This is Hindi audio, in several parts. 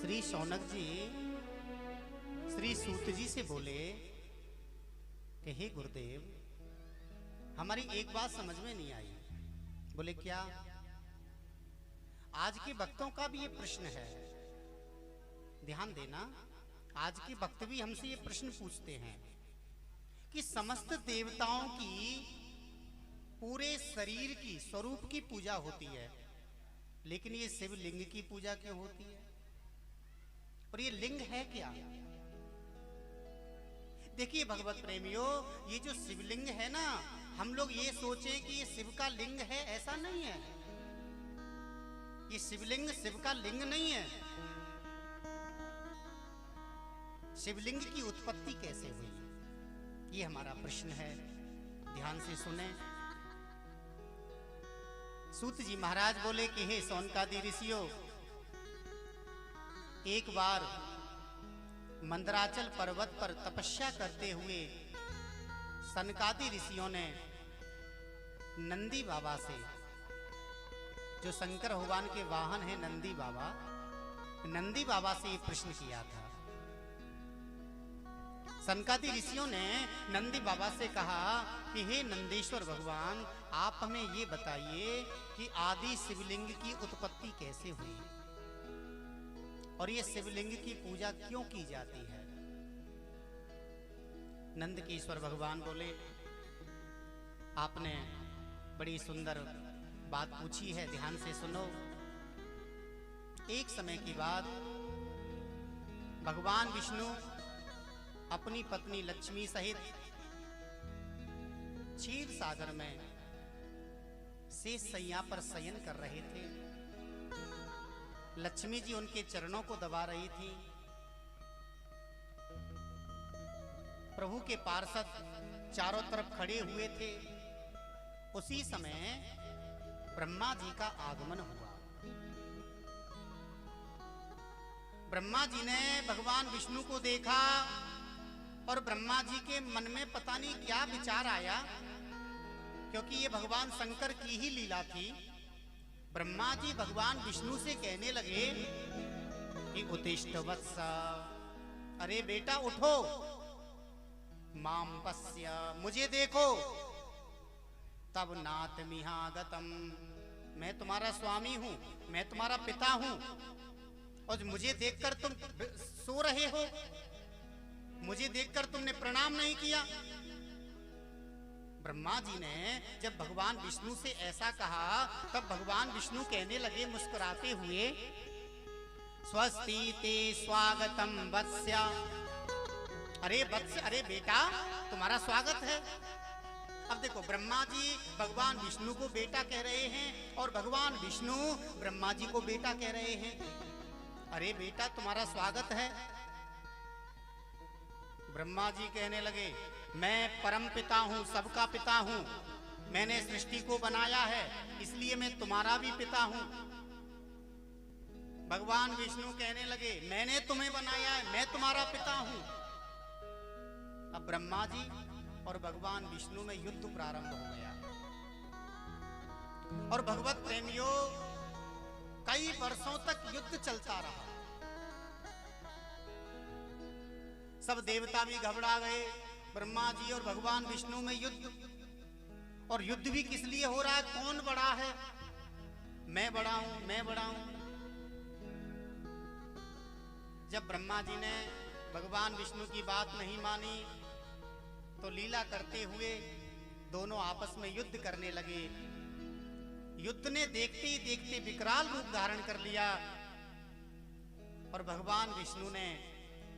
श्री शौनक जी श्री सूत जी से बोले कि हे गुरुदेव, हमारी एक बात समझ में नहीं आई। बोले क्या? आज के भक्तों का भी ये प्रश्न है, ध्यान देना। आज के भक्त भी हमसे ये प्रश्न पूछते हैं कि समस्त देवताओं की पूरे शरीर की स्वरूप की पूजा होती है, लेकिन ये शिवलिंग की पूजा क्यों होती है? और ये लिंग है क्या? देखिए भगवत प्रेमियों, ये जो शिवलिंग है ना, हम लोग ये सोचे कि ये शिव का लिंग है, ऐसा नहीं है। ये शिवलिंग शिव का लिंग नहीं है। शिवलिंग की उत्पत्ति कैसे हुई, ये हमारा प्रश्न है। ध्यान से सुने। सूत जी महाराज बोले कि हे सौनकादि ऋषियों, एक बार मंदराचल पर्वत पर तपस्या करते हुए सनकादि ऋषियों ने नंदी बाबा से, जो शंकर भगवान के वाहन है नंदी बाबा, नंदी बाबा से ये प्रश्न किया था। सनकादि ऋषियों ने नंदी बाबा से कहा कि हे नंदेश्वर भगवान, आप हमें ये बताइए कि आदि शिवलिंग की उत्पत्ति कैसे हुई और ये शिवलिंग की पूजा क्यों की जाती है? नंद केश्वर भगवान बोले, आपने बड़ी सुंदर बात पूछी है, ध्यान से सुनो। एक समय की बात भगवान विष्णु अपनी पत्नी लक्ष्मी सहित क्षीर सागर में शेष शैया पर शयन कर रहे थे। लक्ष्मी जी उनके चरणों को दबा रही थी। प्रभु के पार्षद चारों तरफ खड़े हुए थे। उसी समय ब्रह्मा जी का आगमन हुआ। ब्रह्मा जी ने भगवान विष्णु को देखा और ब्रह्मा जी के मन में पता नहीं क्या विचार आया, क्योंकि ये भगवान शंकर की ही लीला थी। ब्रह्मा जी भगवान विष्णु से कहने लगे कि उत्तिष्ठ वत्स, अरे बेटा उठो, माम पश्य, मुझे देखो, तब नाथ मिहागतम, मैं तुम्हारा स्वामी हूं, मैं तुम्हारा पिता हूं, और मुझे देखकर तुम सो रहे हो, मुझे देखकर तुमने प्रणाम नहीं किया। ब्रह्मा जी ने जब भगवान विष्णु से ऐसा कहा, तब भगवान विष्णु कहने लगे मुस्कुराते हुए, स्वस्ति ते स्वागतम वत्स्य, अरे वत्स्य, अरे बेटा तुम्हारा स्वागत है। अब देखो, ब्रह्मा जी भगवान विष्णु को बेटा कह रहे हैं और भगवान विष्णु ब्रह्मा जी को बेटा कह रहे हैं। अरे बेटा तुम्हारा स्वागत है। ब्रह्मा जी कहने लगे, मैं परम पिता हूं, सबका पिता हूं, मैंने सृष्टि को बनाया है, इसलिए मैं तुम्हारा भी पिता हूं। भगवान विष्णु कहने लगे, मैंने तुम्हें बनाया है, मैं तुम्हारा पिता हूं। अब ब्रह्मा जी और भगवान विष्णु में युद्ध प्रारंभ हो गया। और भगवत प्रेमियों, कई वर्षों तक युद्ध चलता रहा। सब देवता भी घबरा गए। ब्रह्मा जी और भगवान विष्णु में युद्ध, और युद्ध भी किस लिए हो रहा है? कौन बड़ा है? मैं बड़ा हूं, मैं बड़ा हूं। जब ब्रह्मा जी ने भगवान विष्णु की बात नहीं मानी, तो लीला करते हुए दोनों आपस में युद्ध करने लगे। युद्ध ने देखते ही देखते विकराल रूप धारण कर लिया, और भगवान विष्णु ने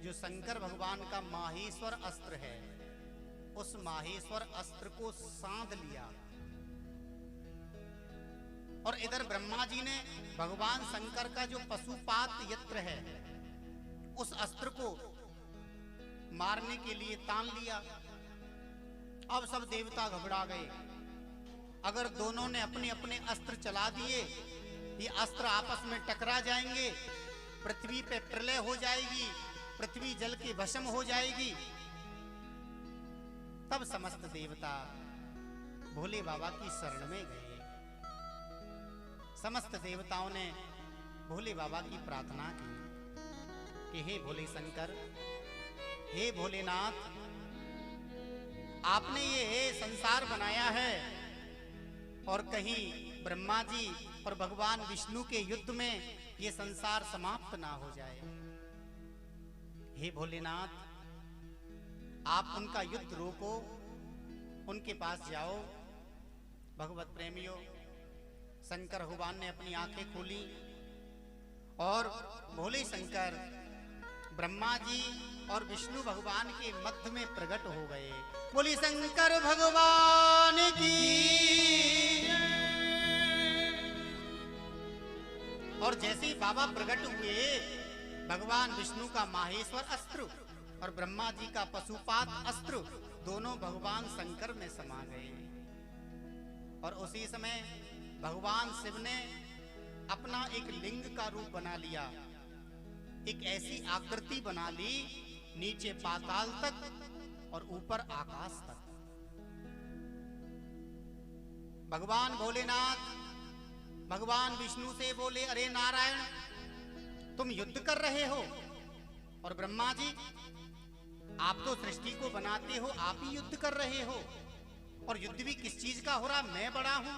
जो शंकर भगवान का माहेश्वर अस्त्र है, उस माहेश्वर अस्त्र को साध लिया। और इधर ब्रह्मा जी ने भगवान शंकर का जो पशुपात यंत्र है, उस अस्त्र को मारने के लिए तान लिया। अब सब देवता घबरा गए। अगर दोनों ने अपने अपने अस्त्र चला दिए, ये अस्त्र आपस में टकरा जाएंगे, पृथ्वी पे प्रलय हो जाएगी, पृथ्वी जल के भस्म हो जाएगी। तब समस्त देवता भोले बाबा की शरण में गए। समस्त देवताओं ने भोले बाबा की प्रार्थना की कि हे भोले शंकर, हे भोलेनाथ, आपने ये संसार बनाया है और कहीं ब्रह्मा जी और भगवान विष्णु के युद्ध में ये संसार समाप्त ना हो जाए। हे भोलेनाथ, आप उनका युद्ध रोको, उनके पास जाओ। भगवत प्रेमियों, शंकर भगवान ने अपनी आंखें खोली और भोले शंकर ब्रह्मा जी और विष्णु भगवान के मध्य में प्रकट हो गए। बोली शंकर भगवान की। और जैसे ही बाबा प्रकट हुए, भगवान विष्णु का माहेश्वर अस्त्र और ब्रह्मा जी का पशुपात अस्त्र दोनों भगवान शंकर में समा गए। और उसी समय भगवान शिव ने अपना एक लिंग का रूप बना लिया, एक ऐसी आकृति बना ली, नीचे पाताल तक और ऊपर आकाश तक। भगवान भोलेनाथ भगवान विष्णु से बोले, अरे नारायण, तुम युद्ध कर रहे हो और ब्रह्मा जी आप तो सृष्टि को बनाते हो, आप ही युद्ध कर रहे हो। और युद्ध भी किस चीज का हो रहा? मैं बड़ा हूं,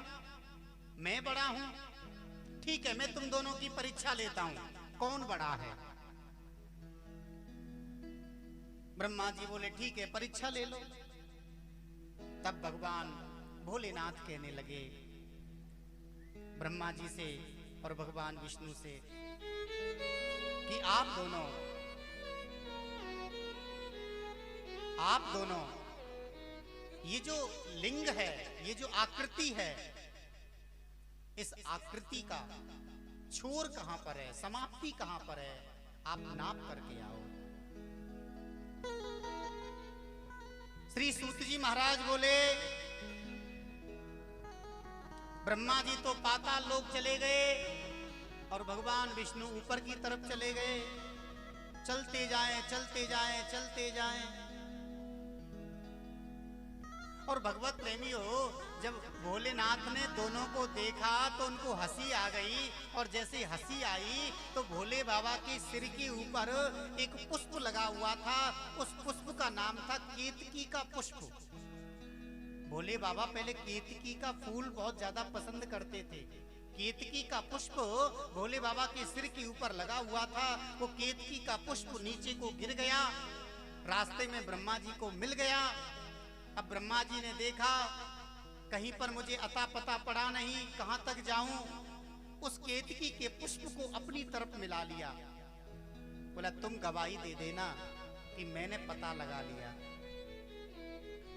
मैं बड़ा हूं। ठीक है, मैं तुम दोनों की परीक्षा लेता हूं, कौन बड़ा है। ब्रह्मा जी बोले, ठीक है, परीक्षा ले लो। तब भगवान भोलेनाथ कहने लगे ब्रह्मा जी से और भगवान विष्णु से कि आप दोनों ये जो लिंग है, ये जो आकृति है, इस आकृति का छोर कहां पर है, समाप्ति कहां पर है, आप नाप करके आओ। श्री सूत जी महाराज बोले, ब्रह्मा जी तो पाताल लोक चले गए और भगवान विष्णु ऊपर की तरफ चले गए। चलते जाएं, चलते जाएं, चलते जाएं। और भगवत प्रेमियों, जब भोलेनाथ ने दोनों को देखा तो उनको हंसी आ गई। और जैसे हंसी आई तो भोले बाबा के सिर के ऊपर एक पुष्प लगा हुआ था। उस पुष्प का नाम था केतकी का पुष्प। भोले बाबा पहले केतकी का फूल बहुत ज्यादा पसंद करते थे। केतकी का पुष्प भोले बाबा के सिर के ऊपर लगा हुआ था। वो केतकी का पुष्प नीचे को गिर गया, रास्ते में ब्रह्मा जी को मिल गया। अब ब्रह्मा जी ने देखा कहीं पर मुझे अता पता पड़ा नहीं, कहां तक जाऊं। उस केतकी के पुष्प को अपनी तरफ मिला लिया। बोला, तुम गवाही दे देना कि मैंने पता लगा लिया।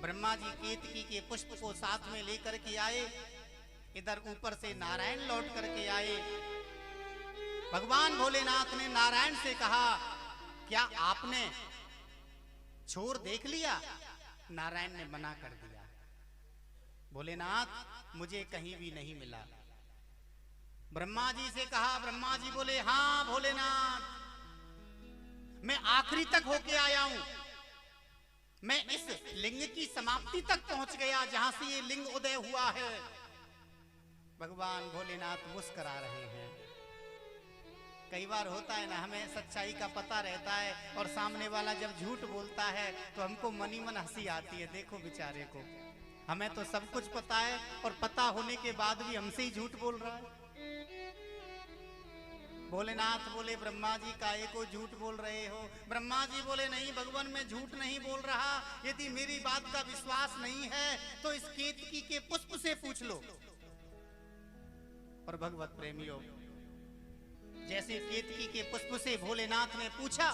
ब्रह्मा जी केतकी के पुष्प को साथ में लेकर के आए। इधर ऊपर से नारायण लौट करके आए। भगवान भोलेनाथ ने नारायण से कहा, क्या आपने छोर देख लिया? नारायण ने मना कर दिया। भोलेनाथ, मुझे कहीं भी नहीं मिला। ब्रह्मा जी से कहा, ब्रह्मा जी बोले, हाँ भोलेनाथ, मैं आखिरी तक होके आया हूं। मैं इस लिंग की समाप्ति तक पहुंच गया जहां से ये लिंग उदय हुआ है। भगवान भोलेनाथ मुस्कुरा रहे हैं। कई बार होता है ना, हमें सच्चाई का पता रहता है और सामने वाला जब झूठ बोलता है तो हमको मन ही मन हंसी आती है। देखो बेचारे को, हमें तो सब कुछ पता है और पता होने के बाद भी हमसे ही झूठ बोल रहा है। भोलेनाथ बोले, ब्रह्मा जी काहे को झूठ बोल रहे हो? ब्रह्मा जी बोले, नहीं भगवान, मैं झूठ नहीं बोल रहा। यदि मेरी बात का विश्वास नहीं है तो इस केतकी के पुष्प से पूछ लो। और भगवत प्रेमियों, जैसे केतकी के पुष्प से भोलेनाथ ने पूछा,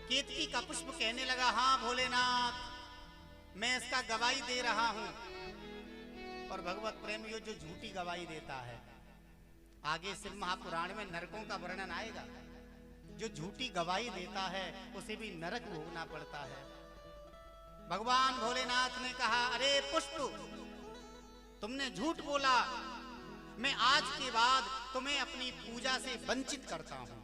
केतकी का पुष्प कहने लगा, हाँ भोलेनाथ, मैं इसका गवाही दे रहा हूं। और भगवत प्रेमियों, जो झूठी गवाही देता है, आगे शिव महापुराण में नरकों का वर्णन आएगा। जो झूठी गवाही देता है उसे भी नरक भोगना पड़ता है। भगवान भोलेनाथ ने कहा, अरे पुष्प, तुमने झूठ बोला। मैं आज के बाद तुम्हें अपनी पूजा से वंचित करता हूं।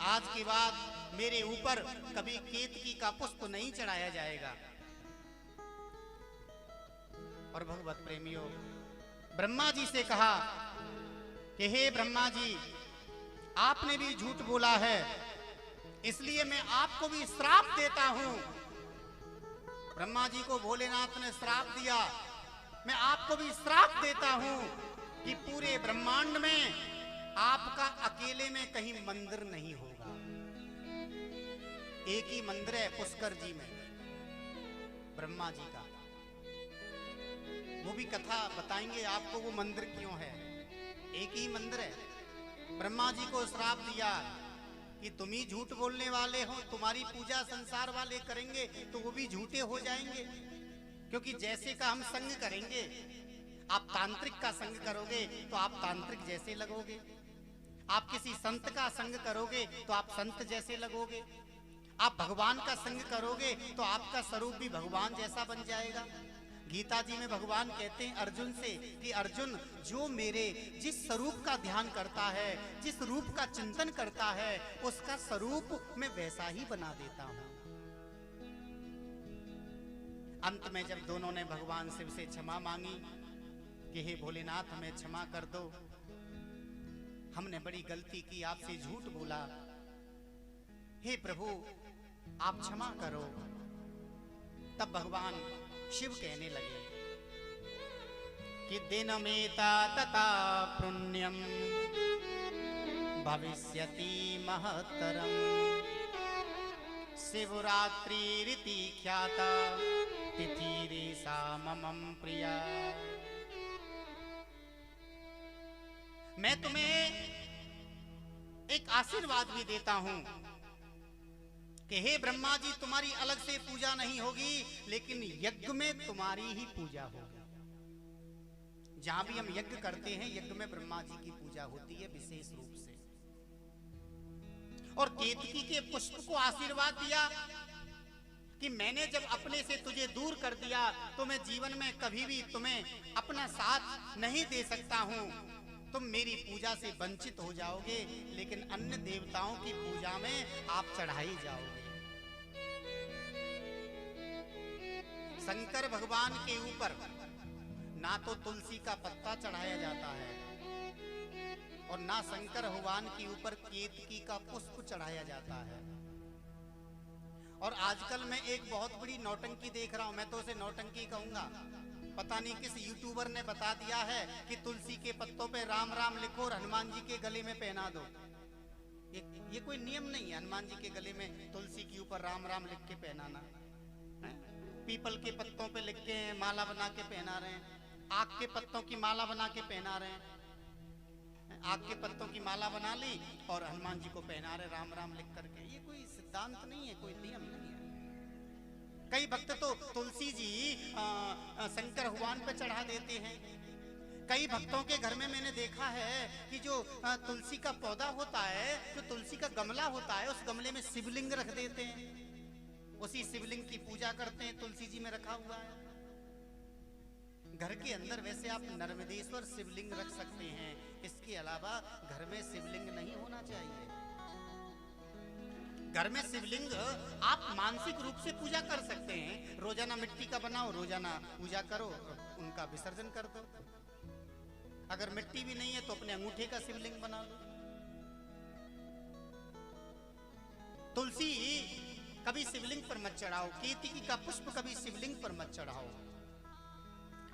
आज के बाद मेरे ऊपर कभी केतकी का पुष्प नहीं चढ़ाया जाएगा। और भगवत प्रेमियों, ब्रह्मा जी से कहा कि हे ब्रह्मा जी, आपने भी झूठ बोला है, इसलिए मैं आपको भी श्राप देता हूं। ब्रह्मा जी को भोलेनाथ ने श्राप दिया, मैं आपको भी श्राप देता हूं कि पूरे ब्रह्मांड में आपका अकेले में कहीं मंदिर नहीं होगा। एक ही मंदिर है पुष्कर जी में, ब्रह्मा जी का। वो भी कथा बताएंगे आपको, वो मंदिर क्यों है। एक ही मंदिर है। ब्रह्मा जी को श्राप दिया कि तुम ही झूठ बोलने वाले हो, तुम्हारी पूजा संसार वाले करेंगे तो वो भी झूठे हो जाएंगे। क्योंकि जैसे का हम संग करेंगे, आप तांत्रिक का संग करोगे तो आप तांत्रिक जैसे लगोगे, आप किसी संत का संग करोगे तो आप संत जैसे लगोगे, आप भगवान का संग करोगे तो आपका स्वरूप भी भगवान जैसा बन जाएगा। गीता जी में भगवान कहते हैं अर्जुन से कि अर्जुन, जो मेरे जिस स्वरूप का ध्यान करता है, जिस रूप का चिंतन करता है, उसका स्वरूप मैं वैसा ही बना देता हूं। अंत में जब दोनों ने भगवान शिव से क्षमा मांगी कि हे भोलेनाथ हमें क्षमा कर दो, हमने बड़ी गलती की, आपसे झूठ बोला, हे प्रभु आप क्षमा करो। तब भगवान शिव कहने लगे कि दिनमेता तथा पुण्यम भविष्यति महत्तरम शिवरात्रि रीति ख्याता तिथिरेषा मम प्रिया। मैं तुम्हें एक आशीर्वाद भी देता हूं कि हे ब्रह्मा जी, तुम्हारी अलग से पूजा नहीं होगी, लेकिन यज्ञ में तुम्हारी ही पूजा होगी। जहां भी हम यज्ञ करते हैं, यज्ञ में ब्रह्मा जी की पूजा होती है विशेष रूप से। और केतकी के पुष्प को आशीर्वाद दिया कि मैंने जब अपने से तुझे दूर कर दिया तो मैं जीवन में कभी भी तुम्हें अपना साथ नहीं दे सकता हूं। तुम मेरी पूजा से वंचित हो जाओगे, लेकिन अन्य देवताओं की पूजा में आप चढ़ाई जाओगे। शंकर भगवान के ऊपर ना तो तुलसी का पत्ता चढ़ाया जाता है और ना शंकर भगवान के ऊपर केतकी का पुष्प चढ़ाया जाता है। और आजकल मैं एक बहुत बड़ी नौटंकी देख रहा हूं, मैं तो उसे नौटंकी कहूंगा। पता नहीं किस यूट्यूबर ने बता दिया है कि तुलसी के पत्तों पे राम राम लिखो और हनुमान जी के गले में पहना दो। ये कोई नियम नहीं है हनुमान जी के गले में तुलसी के ऊपर राम राम लिख के पहनाना। पीपल के पत्तों पे लिख के माला बना के पहना रहे हैं, आग के पत्तों की माला बना के पहना रहे हैं। आग के पत्तों की माला बना ली और हनुमान जी को पहना रहे राम राम लिख करके। ये कोई सिद्धांत नहीं है, कोई नियम नहीं है। कई भक्त तो तुलसी जी शंकर भगवान पे चढ़ा देते हैं। कई भक्तों के घर में मैंने देखा है कि जो तुलसी का पौधा होता है, जो तुलसी का गमला होता है, उस गमले में शिवलिंग रख देते हैं, उसी शिवलिंग की पूजा करते हैं, तुलसी जी में रखा हुआ है। घर के अंदर वैसे आप नर्मदेश्वर शिवलिंग रख सकते हैं, इसके अलावा घर में शिवलिंग नहीं होना चाहिए। घर में शिवलिंग आप मानसिक रूप से पूजा कर सकते हैं, रोजाना मिट्टी का बनाओ, रोजाना पूजा करो, उनका विसर्जन कर दो। अगर मिट्टी भी नहीं है तो अपने अंगूठे का शिवलिंग बना लो। तुलसी कभी शिवलिंग पर मत चढ़ाओ, केतकी का पुष्प कभी शिवलिंग पर मत चढ़ाओ।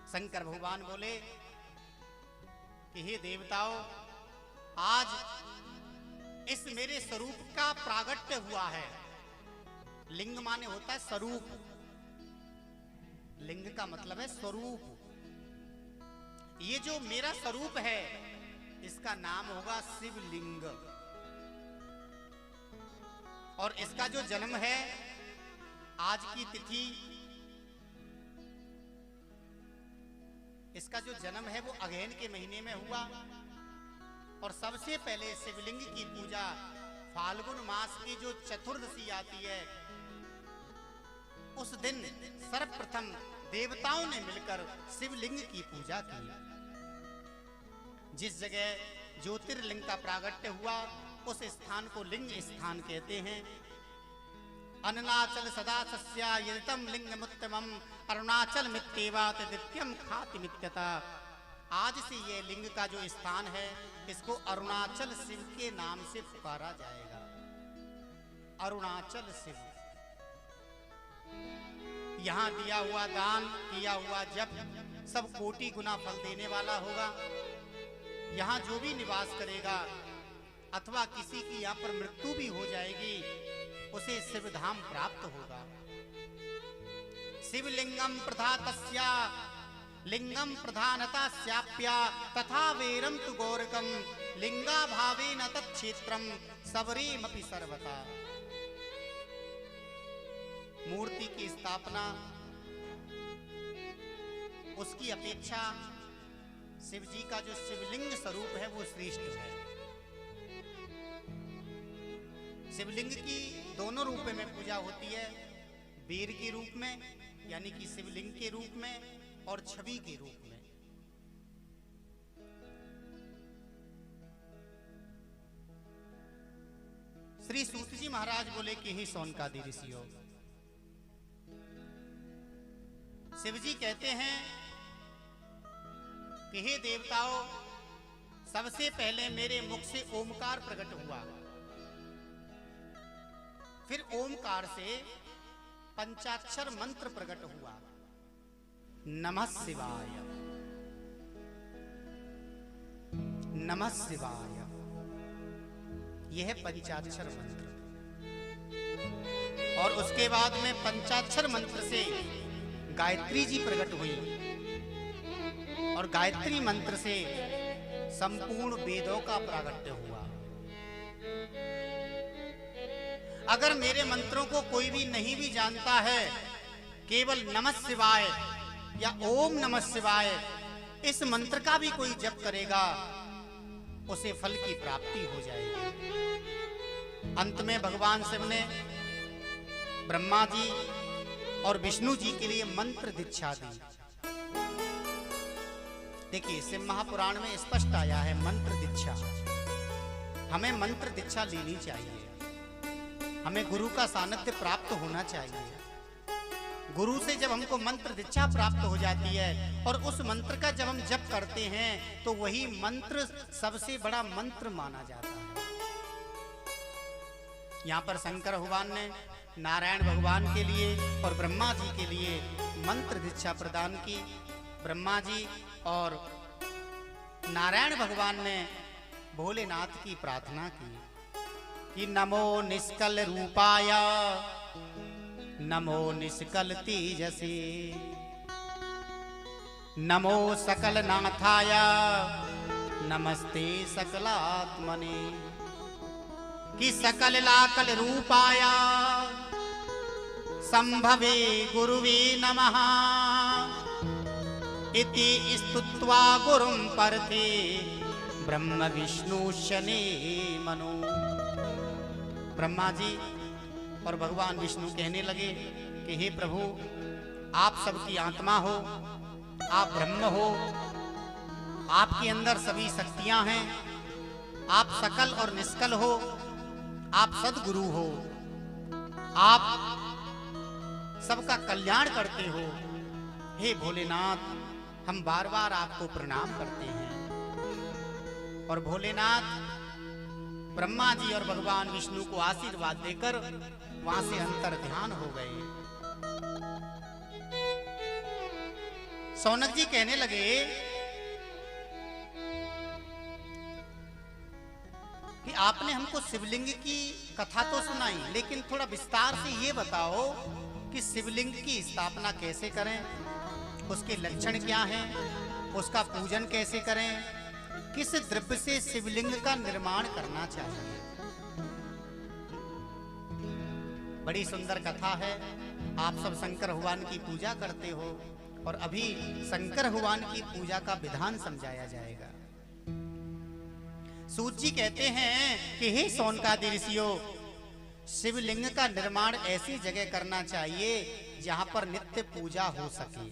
शंकर भगवान बोले कि हे देवताओं, आज इस मेरे स्वरूप का प्रागट्य हुआ है। लिंग माने होता है स्वरूप, लिंग का मतलब है स्वरूप। ये जो मेरा स्वरूप है इसका नाम होगा शिवलिंग। और इसका जो जन्म है, आज की तिथि, इसका जो जन्म है वो अगहन के महीने में हुआ। और सबसे पहले शिवलिंग की पूजा फाल्गुन मास की जो चतुर्दशी आती है, उस दिन सर्वप्रथम देवताओं ने मिलकर शिवलिंग की पूजा की। जिस जगह ज्योतिर्लिंग का प्रागट्य हुआ उस स्थान को लिंग स्थान कहते हैं। अरुणाचल सदा सस्यायतम लिंगमुत्तमम अरुणाचल मित्येवा तद्वितीयम खाति मित्यता। आज से ये लिंग का जो स्थान है इसको अरुणाचल शिव के नाम से पुकारा जाएगा। अरुणाचल शिव। यहां दिया हुआ दान, किया हुआ जप सब कोटि गुना फल देने वाला होगा। यहां जो भी निवास करेगा अथवा किसी की यहां पर मृत्यु भी हो जाएगी, उसे शिवधाम प्राप्त होगा। शिवलिंगम प्रधातस्या लिंगम प्रधानता स्याप्या तथा वेरम तु गौरकम लिंगा भावे न तत्क्षेत्रम सबरीमपि सर्वथा। मूर्ति की स्थापना उसकी अपेक्षा शिव जी का जो शिवलिंग स्वरूप है वो श्रेष्ठ है। शिवलिंग की दोनों रूप में पूजा होती है, वीर के रूप में यानी कि शिवलिंग के रूप में और छवि के रूप में। श्री सूत जी महाराज बोले कि हे सौनकादि ऋषियों, शिव जी कहते हैं कि हे देवताओं, सबसे पहले मेरे मुख से ओमकार प्रकट हुआ, फिर ओमकार से पंचाक्षर मंत्र प्रकट हुआ, नमः शिवाय नमः शिवाय। यह है पंचाक्षर मंत्र। और उसके बाद में पंचाक्षर मंत्र से गायत्री जी प्रकट हुई और गायत्री मंत्र से संपूर्ण वेदों का प्रागट्य हुआ। अगर मेरे मंत्रों को कोई भी नहीं भी जानता है, केवल नमः शिवाय या ओम नमः शिवाय इस मंत्र का भी कोई जप करेगा, उसे फल की प्राप्ति हो जाएगी। अंत में भगवान शिव ने ब्रह्मा जी और विष्णु जी के लिए मंत्र दीक्षा दी। देखिए, शिव महापुराण में स्पष्ट आया है मंत्र दीक्षा। हमें मंत्र दीक्षा लेनी चाहिए, हमें गुरु का सानिध्य प्राप्त होना चाहिए। गुरु से जब हमको मंत्र दीक्षा प्राप्त हो जाती है और उस मंत्र का जब हम जप करते हैं तो वही मंत्र सबसे बड़ा मंत्र माना जाता है। यहाँ पर शंकर भगवान ने नारायण भगवान के लिए और ब्रह्मा जी के लिए मंत्र दीक्षा प्रदान की। ब्रह्मा जी और नारायण भगवान ने भोलेनाथ की प्रार्थना की कि नमो निष्कल रूपाय नमो निष्कल तेजसे नमो सकल नाथाय नमस्ते सकलात्मने। कि सकल लाकल रूपाय संभवे गुरुवे नमः इति स्तुत्वा गुरुं परते ब्रह्म विष्णु शने मनो। ब्रह्मा जी और भगवान विष्णु कहने लगे कि हे प्रभु, आप सबकी आत्मा हो, आप ब्रह्म हो, आपके अंदर सभी शक्तियां हैं, आप सकल और निष्कल हो, आप सद्गुरु हो, आप सबका कल्याण करते हो। हे भोलेनाथ, हम बार बार आपको प्रणाम करते हैं। और भोलेनाथ ब्रह्मा जी और भगवान विष्णु को आशीर्वाद देकर वहां से अंतर ध्यान हो गए। सौनक जी कहने लगे कि आपने हमको शिवलिंग की कथा तो सुनाई, लेकिन थोड़ा विस्तार से ये बताओ कि शिवलिंग की स्थापना कैसे करें, उसके लक्षण क्या हैं, उसका पूजन कैसे करें, किस द्रव्य से शिवलिंग का निर्माण करना चाहिए। बड़ी सुंदर कथा है। आप सब शंकर भगवान की पूजा करते हो और अभी शंकर भगवान की पूजा का विधान समझाया जाएगा। सूत जी कहते हैं कि हे सौनकादि ऋषियों, शिवलिंग का निर्माण ऐसी जगह करना चाहिए जहां पर नित्य पूजा हो सके।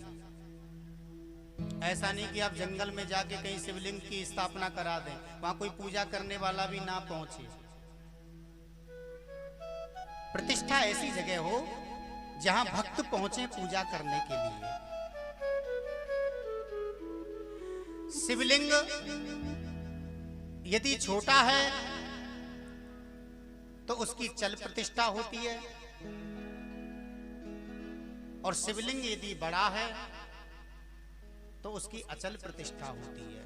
ऐसा नहीं कि आप जंगल में जाके कहीं शिवलिंग की स्थापना करा दें, वहां कोई पूजा करने वाला भी ना पहुंचे। प्रतिष्ठा ऐसी जगह हो जहां भक्त पहुंचे पूजा करने के लिए। शिवलिंग यदि छोटा है तो उसकी चल प्रतिष्ठा होती है, और शिवलिंग यदि बड़ा है तो उसकी अचल प्रतिष्ठा होती है।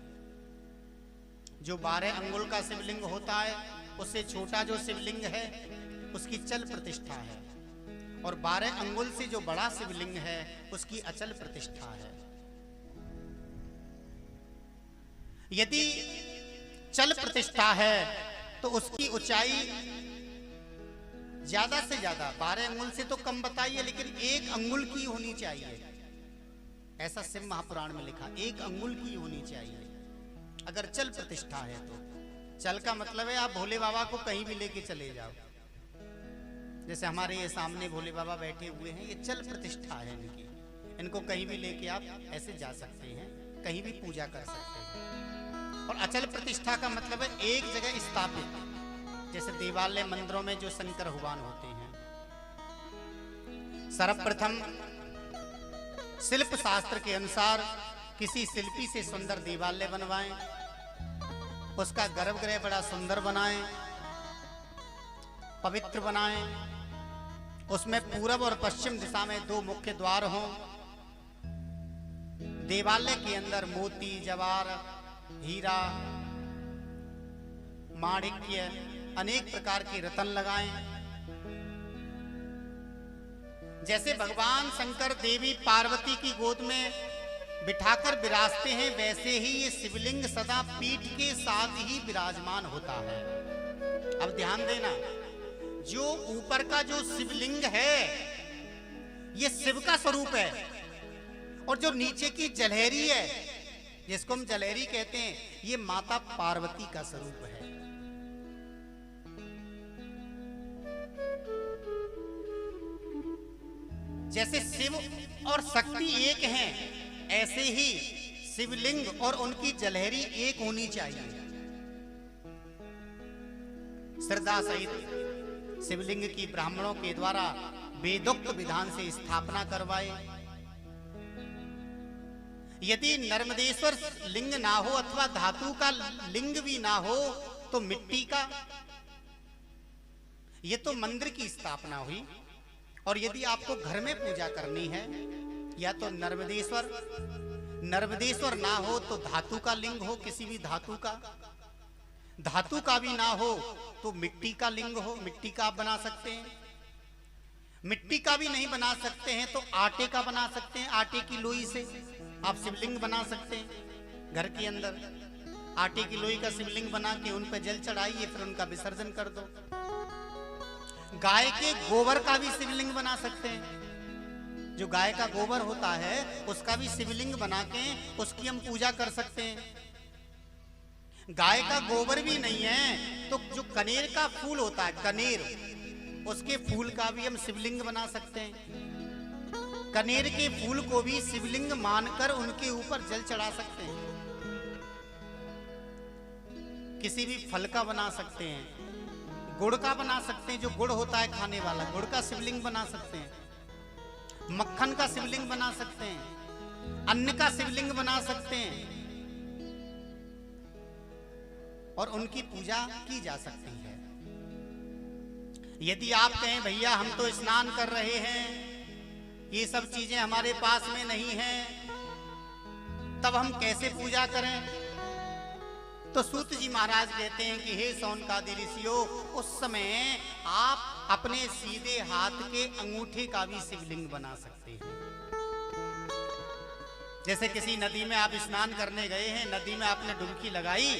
जो 12 अंगुल का शिवलिंग होता है उससे छोटा जो शिवलिंग है उसकी चल प्रतिष्ठा है, और 12 अंगुल से जो बड़ा शिवलिंग है उसकी अचल प्रतिष्ठा है। यदि चल प्रतिष्ठा है तो उसकी ऊंचाई ज्यादा से ज्यादा 12 अंगुल से तो कम बताइए, लेकिन 1 अंगुल की होनी चाहिए। ऐसा शिव महापुराण में लिखा, 1 अंगुल की होनी चाहिए अगर चल प्रतिष्ठा है तो। चल का मतलब है आप भोले बाबा को कहीं भी लेके चले जाओ। जैसे हमारे ये सामने भोले बाबा बैठे हुए हैं, ये चल प्रतिष्ठा है इनकी। इनको कहीं भी लेके आप ऐसे जा सकते हैं, कहीं भी पूजा कर सकते हैं। और अचल प्रतिष्ठा का मतलब है एक जगह स्थापित, जैसे देवालय मंदिरों में जो शंकर भगवान होते हैं। सर्वप्रथम शिल्प शास्त्र के अनुसार किसी शिल्पी से सुंदर देवालय बनवाएं, उसका गर्भगृह बड़ा सुंदर बनाएं, पवित्र बनाएं, उसमें पूरब और पश्चिम दिशा में 2 मुख्य द्वार हों। देवालय के अंदर मोती, जवार, हीरा, माणिक्य, अनेक प्रकार के रत्न लगाएं। जैसे भगवान शंकर देवी पार्वती की गोद में बिठाकर विराजते हैं, वैसे ही ये शिवलिंग सदा पीठ के साथ ही विराजमान होता है। अब ध्यान देना, जो ऊपर का जो शिवलिंग है ये शिव का स्वरूप है, और जो नीचे की जलहरी है जिसको हम जलहरी कहते हैं, ये माता पार्वती का स्वरूप है। जैसे शिव और शक्ति एक हैं, ऐसे ही शिवलिंग और उनकी जलहरी एक होनी चाहिए। श्रद्धा सहित शिवलिंग की ब्राह्मणों के द्वारा वेदोक्त विधान से स्थापना करवाए। यदि नर्मदेश्वर लिंग ना हो अथवा धातु का लिंग भी ना हो तो मिट्टी का, ये तो मंदिर की स्थापना हुई। और यदि आपको घर में पूजा करनी है, या तो नर्मदेश्वर ना हो तो धातु का लिंग हो, किसी भी धातु का। धातु का भी ना हो तो मिट्टी का लिंग हो, मिट्टी का आप बना सकते हैं। मिट्टी का भी नहीं बना सकते हैं तो आटे का बना सकते हैं। आटे की लोई से आप शिवलिंग बना सकते हैं। घर के अंदर आटे की लोई का शिवलिंग बना के उन पर जल चढ़ाइए, फिर उनका विसर्जन कर दो। गाय के गोबर का भी शिवलिंग बना सकते हैं। जो गाय का गोबर होता है उसका भी शिवलिंग बना के उसकी हम पूजा कर सकते हैं। गाय का गोबर भी नहीं है तो जो कनेर का फूल होता है, कनेर, उसके फूल का भी हम शिवलिंग बना सकते हैं। कनेर के फूल को भी शिवलिंग मानकर उनके ऊपर जल चढ़ा सकते हैं। किसी भी फल का बना सकते हैं, गुड़ का बना सकते हैं, जो गुड़ होता है खाने वाला, गुड़ का शिवलिंग बना सकते हैं। मक्खन का शिवलिंग बना सकते हैं, अन्न का शिवलिंग बना सकते हैं, और उनकी पूजा की जा सकती है। यदि आप कहें भैया हम तो स्नान कर रहे हैं, ये सब चीजें हमारे पास में नहीं हैं, तब हम कैसे पूजा करें? तो सूत जी महाराज कहते हैं कि हे शौनकादि ऋषियों, उस समय आप अपने सीधे हाथ के अंगूठे का भी शिवलिंग बना सकते हैं। जैसे किसी नदी में आप स्नान करने गए हैं, नदी में आपने डुबकी लगाई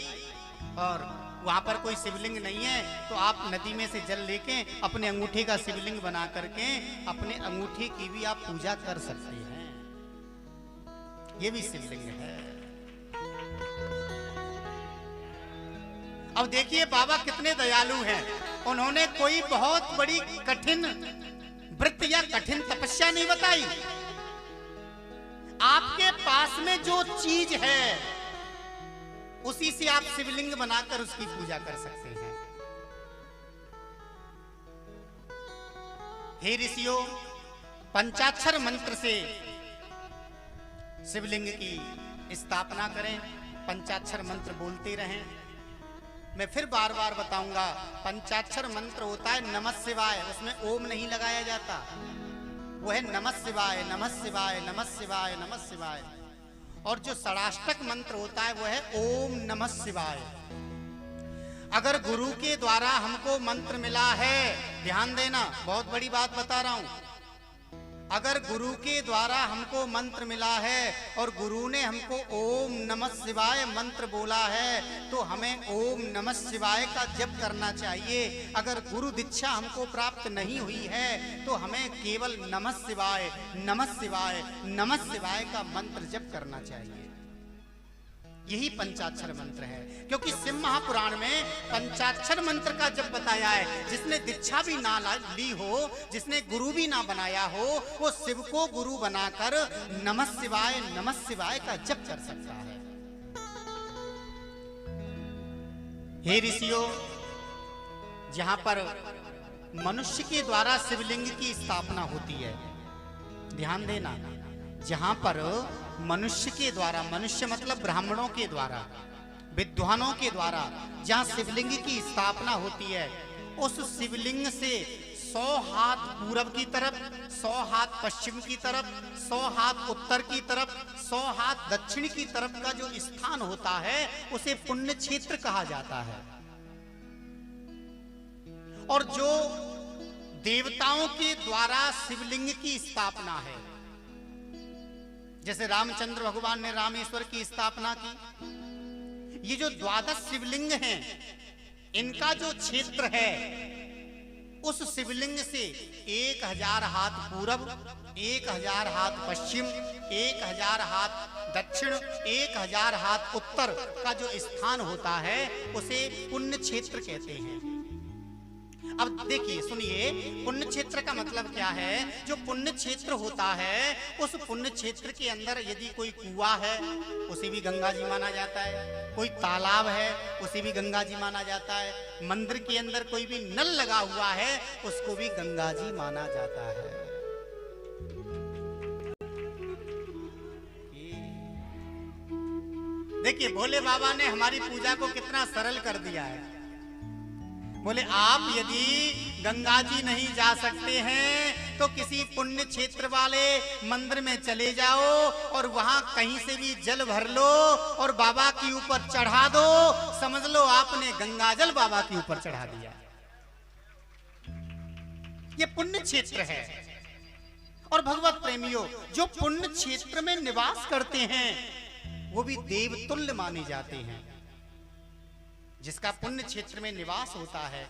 और वहां पर कोई शिवलिंग नहीं है, तो आप नदी में से जल लेके अपने अंगूठे का शिवलिंग बना करके अपने अंगूठे की भी आप पूजा कर सकते हैं। ये भी शिवलिंग है। अब देखिए बाबा कितने दयालु हैं। उन्होंने कोई बहुत बड़ी कठिन व्रत या कठिन तपस्या नहीं बताई। आपके पास में जो चीज है उसी से आप शिवलिंग बनाकर उसकी पूजा कर सकते हैं। हे ऋषियों, पंचाक्षर मंत्र से शिवलिंग की स्थापना करें, पंचाक्षर मंत्र बोलते रहें। मैं फिर बार बार बताऊंगा, पंचाक्षर मंत्र होता है नमः शिवाय, उसमें ओम नहीं लगाया जाता। वो है नमः शिवाय, नमः शिवाय, नमः शिवाय, नमः शिवाय। और जो षडाष्टक मंत्र होता है वो है ओम नमः शिवाय। अगर गुरु के द्वारा हमको मंत्र मिला है, ध्यान देना, बहुत बड़ी बात बता रहा हूं, अगर गुरु के द्वारा हमको मंत्र मिला है और गुरु ने हमको ओम नमः शिवाय मंत्र बोला है, तो हमें ओम नमः शिवाय का जप करना चाहिए। अगर गुरु दीक्षा हमको प्राप्त नहीं हुई है तो हमें केवल नमः शिवाय, नमः शिवाय, नमः शिवाय का मंत्र जप करना चाहिए। यही पंचाक्षर मंत्र है, क्योंकि शिव महापुराण में पंचाक्षर मंत्र का जब बताया है, जिसने दीक्षा भी ना ली हो, जिसने गुरु भी ना बनाया हो, वो शिव को गुरु बनाकर नमः शिवाय का जप कर सकता है। हे ऋषियों, जहां पर मनुष्य के द्वारा शिवलिंग की स्थापना होती है, ध्यान देना, जहां पर मनुष्य के द्वारा, मनुष्य मतलब ब्राह्मणों के द्वारा, विद्वानों के द्वारा जहां शिवलिंग की स्थापना होती है, उस शिवलिंग से 100 हाथ पूरब की तरफ, 100 हाथ पश्चिम की तरफ, 100 हाथ उत्तर की तरफ, 100 हाथ दक्षिण की तरफ का जो स्थान होता है उसे पुण्य क्षेत्र कहा जाता है। और जो देवताओं के द्वारा शिवलिंग की स्थापना है, जैसे रामचंद्र भगवान ने रामेश्वर की स्थापना की, ये जो 12 शिवलिंग हैं, इनका जो क्षेत्र है, उस शिवलिंग से 1000 हाथ पूरब, 1000 हाथ पश्चिम, 1000 हाथ दक्षिण, 1000 हाथ उत्तर का जो स्थान होता है उसे पुण्य क्षेत्र कहते हैं। अब देखिए, सुनिए, पुण्य क्षेत्र का मतलब क्या है। जो पुण्य क्षेत्र होता है, उस पुण्य क्षेत्र के अंदर यदि कोई कुआं है उसे भी गंगा जी माना जाता है, कोई तालाब है उसे भी गंगा जी माना जाता है, मंदिर के अंदर कोई भी नल लगा हुआ है उसको भी गंगा जी माना जाता है। देखिए, भोले बाबा ने हमारी पूजा को कितना सरल कर दिया है। बोले, आप यदि गंगा जी नहीं जा सकते हैं तो किसी पुण्य क्षेत्र वाले मंदिर में चले जाओ और वहां कहीं से भी जल भर लो और बाबा के ऊपर चढ़ा दो, समझ लो आपने गंगा जल बाबा के ऊपर चढ़ा दिया। ये पुण्य क्षेत्र है। और भगवत प्रेमियों, जो पुण्य क्षेत्र में निवास करते हैं वो भी देवतुल्य माने जाते हैं। जिसका पुण्य क्षेत्र में निवास होता है,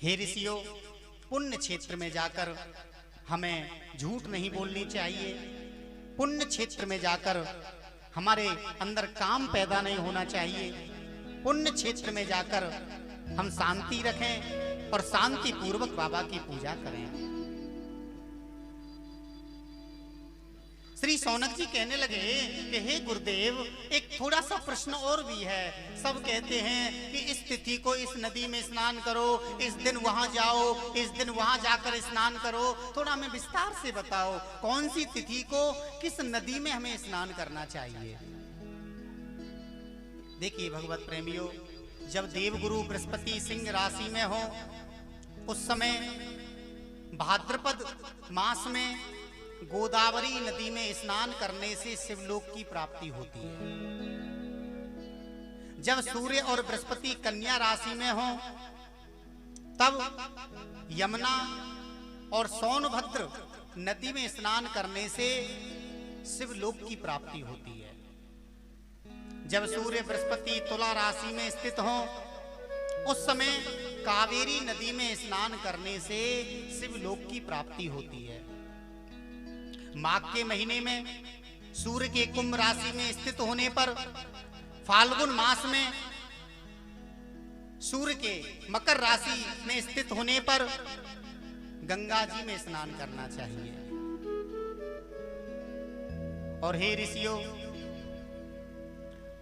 हे ऋषियों, पुण्य क्षेत्र में जाकर हमें झूठ नहीं बोलनी चाहिए। पुण्य क्षेत्र में जाकर हमारे अंदर काम पैदा नहीं होना चाहिए। पुण्य क्षेत्र में जाकर हम शांति रखें और शांति पूर्वक बाबा की पूजा करें। श्री सौनक जी कहने लगे कि हे गुरुदेव, एक थोड़ा सा प्रश्न और भी है। सब कहते हैं कि इस तिथि को इस नदी में स्नान करो, इस दिन वहां जाओ, इस दिन वहां जाकर स्नान करो। थोड़ा हमें विस्तार से बताओ, कौन सी तिथि को किस नदी में हमें स्नान करना चाहिए। देखिए भगवत प्रेमियों, जब देवगुरु बृहस्पति सिंह राशि में हो, उस समय भाद्रपद मास में गोदावरी नदी में स्नान करने से शिवलोक की प्राप्ति होती है। जब सूर्य और बृहस्पति कन्या राशि में हो, तब यमुना और सोनभद्र नदी में स्नान करने से शिवलोक की प्राप्ति होती है। जब सूर्य बृहस्पति तुला राशि में स्थित हो, उस समय कावेरी नदी में स्नान करने से शिवलोक की प्राप्ति होती है। माघ के महीने में सूर्य के कुंभ राशि में स्थित होने पर, फाल्गुन मास में सूर्य के मकर राशि में स्थित होने पर गंगा जी में स्नान करना चाहिए। और हे ऋषियों,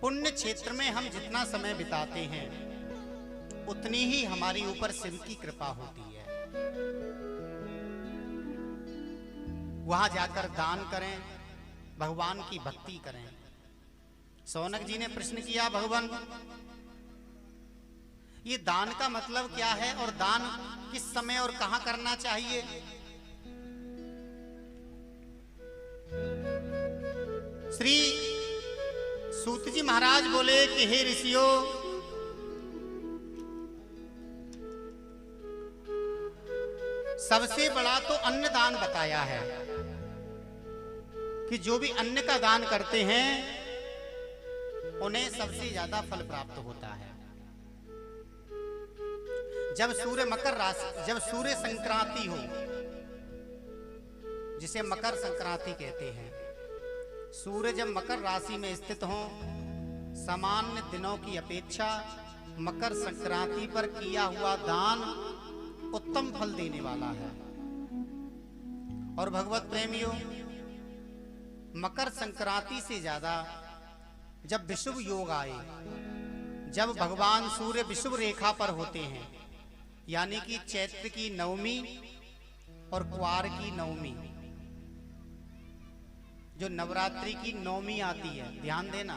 पुण्य क्षेत्र में हम जितना समय बिताते हैं उतनी ही हमारे ऊपर शिव की कृपा होती है। वहां जाकर दान करें, भगवान की भक्ति करें। सौनक जी ने प्रश्न किया, भगवान ये दान का मतलब क्या है और दान किस समय और कहां करना चाहिए? श्री सूत जी महाराज बोले कि हे ऋषियों, सबसे बड़ा तो अन्न दान बताया है कि जो भी अन्न का दान करते हैं उन्हें सबसे ज्यादा फल प्राप्त होता है। जब सूर्य मकर राशि, जब सूर्य संक्रांति हो, जिसे मकर संक्रांति कहते हैं, सूर्य जब मकर राशि में स्थित हो, सामान्य दिनों की अपेक्षा मकर संक्रांति पर किया हुआ दान उत्तम फल देने वाला है। और भगवत प्रेमियों, मकर संक्रांति से ज्यादा जब विषुव योग आए, जब भगवान सूर्य विषुव रेखा पर होते हैं, यानी कि चैत्र की नवमी और क्वार की नवमी, जो नवरात्रि की नवमी आती है, ध्यान देना,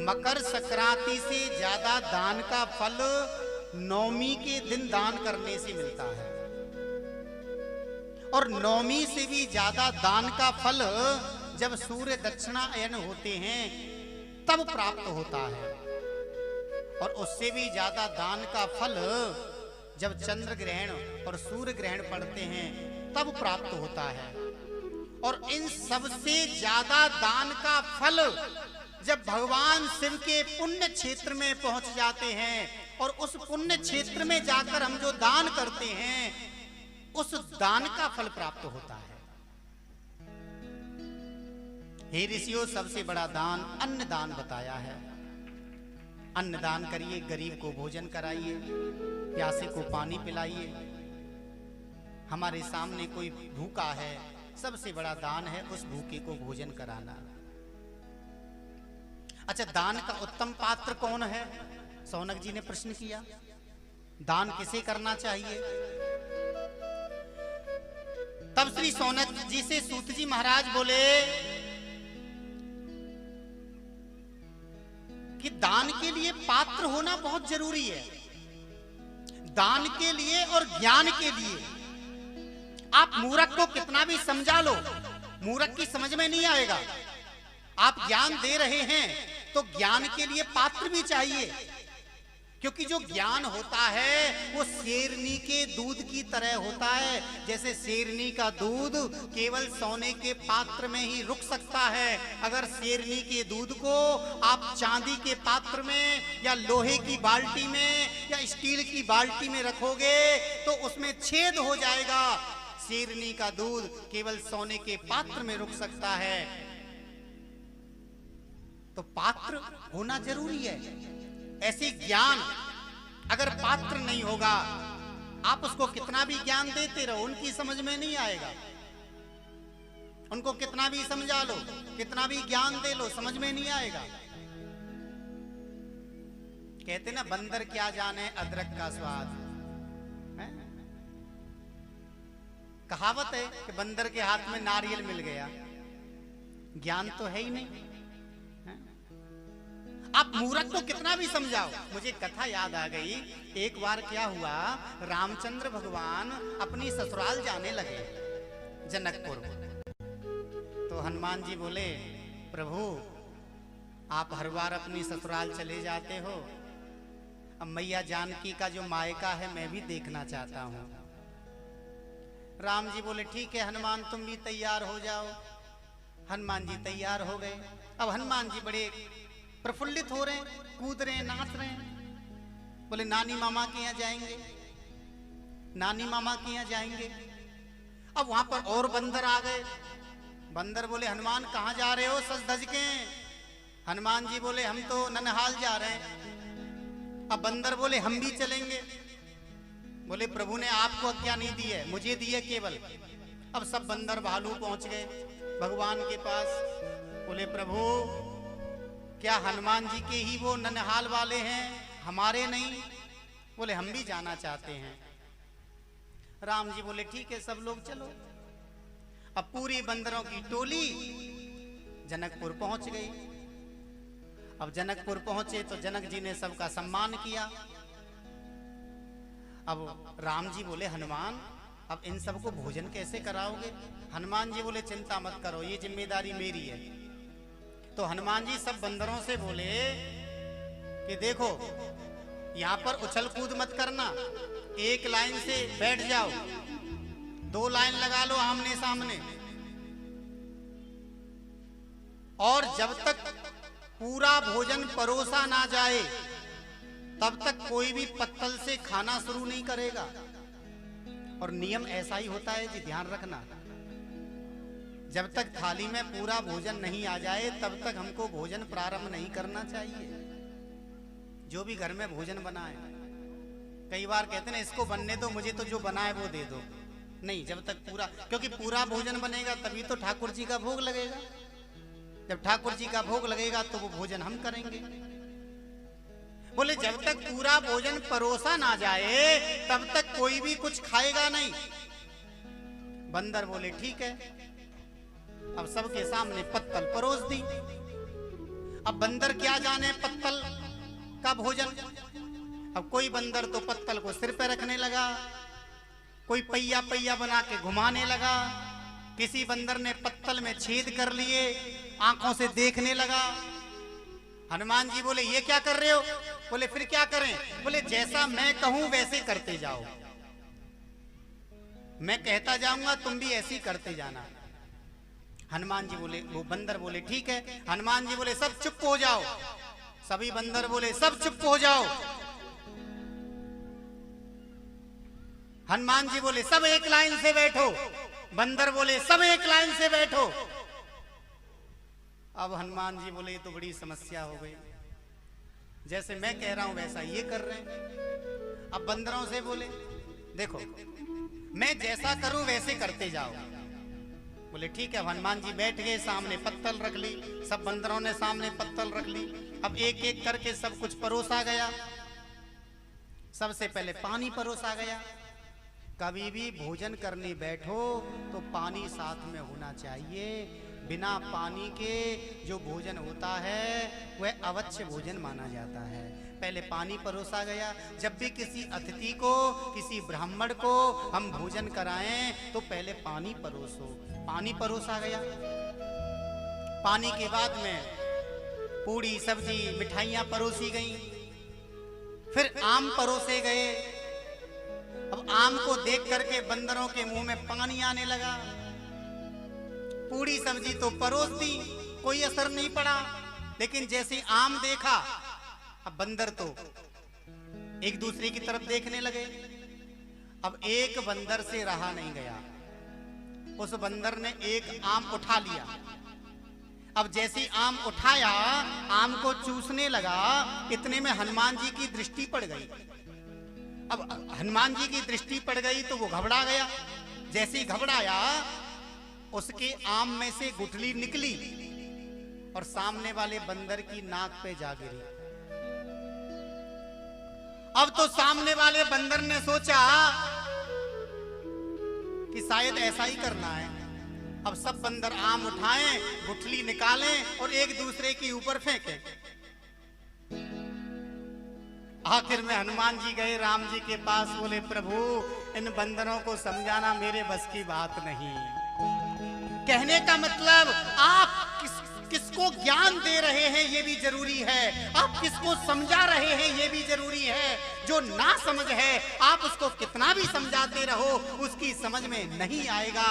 मकर संक्रांति से ज्यादा दान का फल नवमी के दिन दान करने से मिलता है, और नवमी से भी ज्यादा दान का फल जब सूर्य दक्षिणायन होते हैं तब प्राप्त होता है, और उससे भी ज्यादा दान का फल जब चंद्र ग्रहण और सूर्य ग्रहण पड़ते हैं तब प्राप्त होता है। और इन सबसे ज्यादा दान का फल जब भगवान शिव के पुण्य क्षेत्र में पहुंच जाते हैं, और उस पुण्य क्षेत्र में जाकर हम जो दान करते हैं उस दान का फल प्राप्त होता है। हे ऋषियों, सबसे बड़ा दान अन्न दान बताया है। अन्न दान करिए, गरीब को भोजन कराइए, प्यासे को पानी पिलाइए। हमारे सामने कोई भूखा है, सबसे बड़ा दान है उस भूखे को भोजन कराना। अच्छा, दान का उत्तम पात्र कौन है? सौनक जी ने प्रश्न किया, दान किसे करना चाहिए? तब श्री सौनक जी से सूत जी महाराज बोले कि दान के लिए पात्र होना बहुत जरूरी है। दान के लिए और ज्ञान के लिए आप मूर्ख को कितना भी समझा लो, मूर्ख की समझ में नहीं आएगा। आप ज्ञान दे रहे हैं तो ज्ञान के लिए पात्र भी चाहिए, क्योंकि जो ज्ञान होता है वो शेरनी के दूध की तरह होता है। जैसे शेरनी का दूध केवल सोने के पात्र में ही रुक सकता है, अगर शेरनी के दूध को आप चांदी के पात्र में या लोहे की बाल्टी में या स्टील की बाल्टी में रखोगे तो उसमें छेद हो जाएगा। शेरनी का दूध केवल सोने के पात्र में रुक सकता है। तो पात्र होना जरूरी है। ऐसे ज्ञान अगर पात्र नहीं होगा, आप उसको कितना भी ज्ञान देते रहो, उनकी समझ में नहीं आएगा। उनको कितना भी समझा लो, कितना भी ज्ञान दे लो, समझ में नहीं आएगा। कहते ना, बंदर क्या जाने अदरक का स्वाद है? कहावत है कि बंदर के हाथ में नारियल मिल गया, ज्ञान तो है ही नहीं। आप मूर्ख को कितना भी समझाओ। मुझे कथा याद आ गई, एक बार क्या हुआ, रामचंद्र भगवान अपनी ससुराल जाने लगे जनकपुर। तो हनुमान जी बोले, प्रभु आप हर बार अपनी ससुराल चले जाते हो, अब मैया जानकी का जो मायका है मैं भी देखना चाहता हूँ। राम जी बोले, ठीक है हनुमान, तुम भी तैयार हो जाओ। हनुमान जी तैयार हो गए। अब हनुमान जी बड़े प्रफुल्लित हो रहे हैं, कूद रहे हैं, नाच रहे हैं। बोले नानी मामा के यहाँ जाएंगे, नानी मामा के यहाँ जाएंगे। अब वहां पर और बंदर आ गए। बंदर बोले, हनुमान कहाँ जा रहे हो सज धज के? हनुमान जी बोले, हम तो ननहाल जा रहे हैं। अब बंदर बोले, हम भी चलेंगे। बोले, प्रभु ने आपको आज्ञा नहीं दी है, मुझे दी है केवल। अब सब बंदर भालू पहुंच गए भगवान के पास। बोले, प्रभु क्या हनुमान जी के ही वो ननहाल वाले हैं, हमारे नहीं? बोले, हम भी जाना चाहते हैं। राम जी बोले, ठीक है सब लोग चलो। अब पूरी बंदरों की टोली जनकपुर पहुंच गई। अब जनकपुर पहुंचे तो जनक जी ने सबका सम्मान किया। अब राम जी बोले हनुमान अब इन सबको भोजन कैसे कराओगे? हनुमान जी बोले चिंता मत करो, ये जिम्मेदारी मेरी है। तो हनुमान जी सब बंदरों से बोले कि देखो यहां पर उछल कूद मत करना, एक लाइन से बैठ जाओ, 2 लाइन लगा लो आमने सामने, और जब तक पूरा भोजन परोसा ना जाए तब तक कोई भी पत्तल से खाना शुरू नहीं करेगा। और नियम ऐसा ही होता है जी, ध्यान रखना, जब तक थाली में पूरा भोजन नहीं आ जाए तब तक हमको भोजन प्रारंभ नहीं करना चाहिए। जो भी घर में भोजन बना है, कई बार कहते हैं इसको बनने दो, मुझे तो जो बना है वो दे दो। नहीं, जब तक पूरा, क्योंकि पूरा भोजन बनेगा तभी तो ठाकुर जी का भोग लगेगा। जब ठाकुर जी का भोग लगेगा तो वो भोजन हम करेंगे। बोले जब तक पूरा भोजन परोसा ना जाए तब तक कोई भी कुछ खाएगा नहीं। बंदर बोले ठीक है। अब सबके सामने पत्तल परोस दी। अब बंदर क्या जाने पत्तल का भोजन। अब कोई बंदर तो पत्तल को सिर पे रखने लगा, कोई पहिया पहिया बना के घुमाने लगा, किसी बंदर ने पत्तल में छेद कर लिए, आंखों से देखने लगा। हनुमान जी बोले ये क्या कर रहे हो? बोले फिर क्या करें? बोले जैसा मैं कहूं वैसे करते जाओ, मैं कहता जाऊंगा तुम भी ऐसे ही करते जाना। हनुमान जी बोले, वो बंदर बोले ठीक है। हनुमान जी बोले सब चुप हो जाओ। सभी बंदर बोले सब चुप हो जाओ। हनुमान जी बोले सब एक लाइन से बैठो। बंदर बोले सब एक लाइन से बैठो। अब हनुमान जी बोले ये तो बड़ी समस्या हो गई, जैसे मैं कह रहा हूं वैसा ये कर रहे हैं। अब बंदरों से बोले देखो मैं जैसा करूं वैसे करते जाओ। बोले ठीक है। हनुमान जी बैठ गए, सामने पत्तल रख ली, सब बंदरों ने सामने पत्तल रख ली। अब एक एक करके सब कुछ परोसा गया। सबसे पहले पानी परोसा गया। कभी भी भोजन करने बैठो तो पानी साथ में होना चाहिए। बिना पानी के जो भोजन होता है वह अवश्य भोजन माना जाता है। पहले पानी परोसा गया। जब भी किसी अतिथि को, किसी ब्राह्मण को हम भोजन कराएं तो पहले पानी परोसो। पानी परोसा गया। पानी के बाद में पूड़ी सब्जी मिठाइयां परोसी गईं। फिर आम परोसे गए। अब आम को देख करके बंदरों के मुंह में पानी आने लगा। पूड़ी सब्जी तो परोस दी, कोई असर नहीं पड़ा, लेकिन जैसे आम देखा अब बंदर तो एक दूसरे की तरफ देखने लगे। अब एक बंदर से रहा नहीं गया, उस बंदर ने एक आम उठा लिया। अब जैसे आम उठाया, आम को चूसने लगा, इतने में हनुमान जी की दृष्टि पड़ गई। अब हनुमान जी की दृष्टि पड़ गई तो वो घबरा गया। जैसे ही घबराया उसके आम में से गुठली निकली और सामने वाले बंदर की नाक पे जा गिरी। अब तो सामने वाले बंदर ने सोचा कि शायद ऐसा ही करना है। अब सब बंदर आम उठाएं, गुठली निकालें और एक दूसरे के ऊपर फेंकें। आखिर में हनुमान जी गए राम जी के पास। बोले प्रभु इन बंदरों को समझाना मेरे बस की बात नहीं। कहने का मतलब आप किसको ज्ञान दे रहे हैं ये भी जरूरी है, आप किसको समझा रहे हैं ये भी जरूरी है। जो ना समझ है आप उसको कितना भी समझाते रहो उसकी समझ में नहीं आएगा।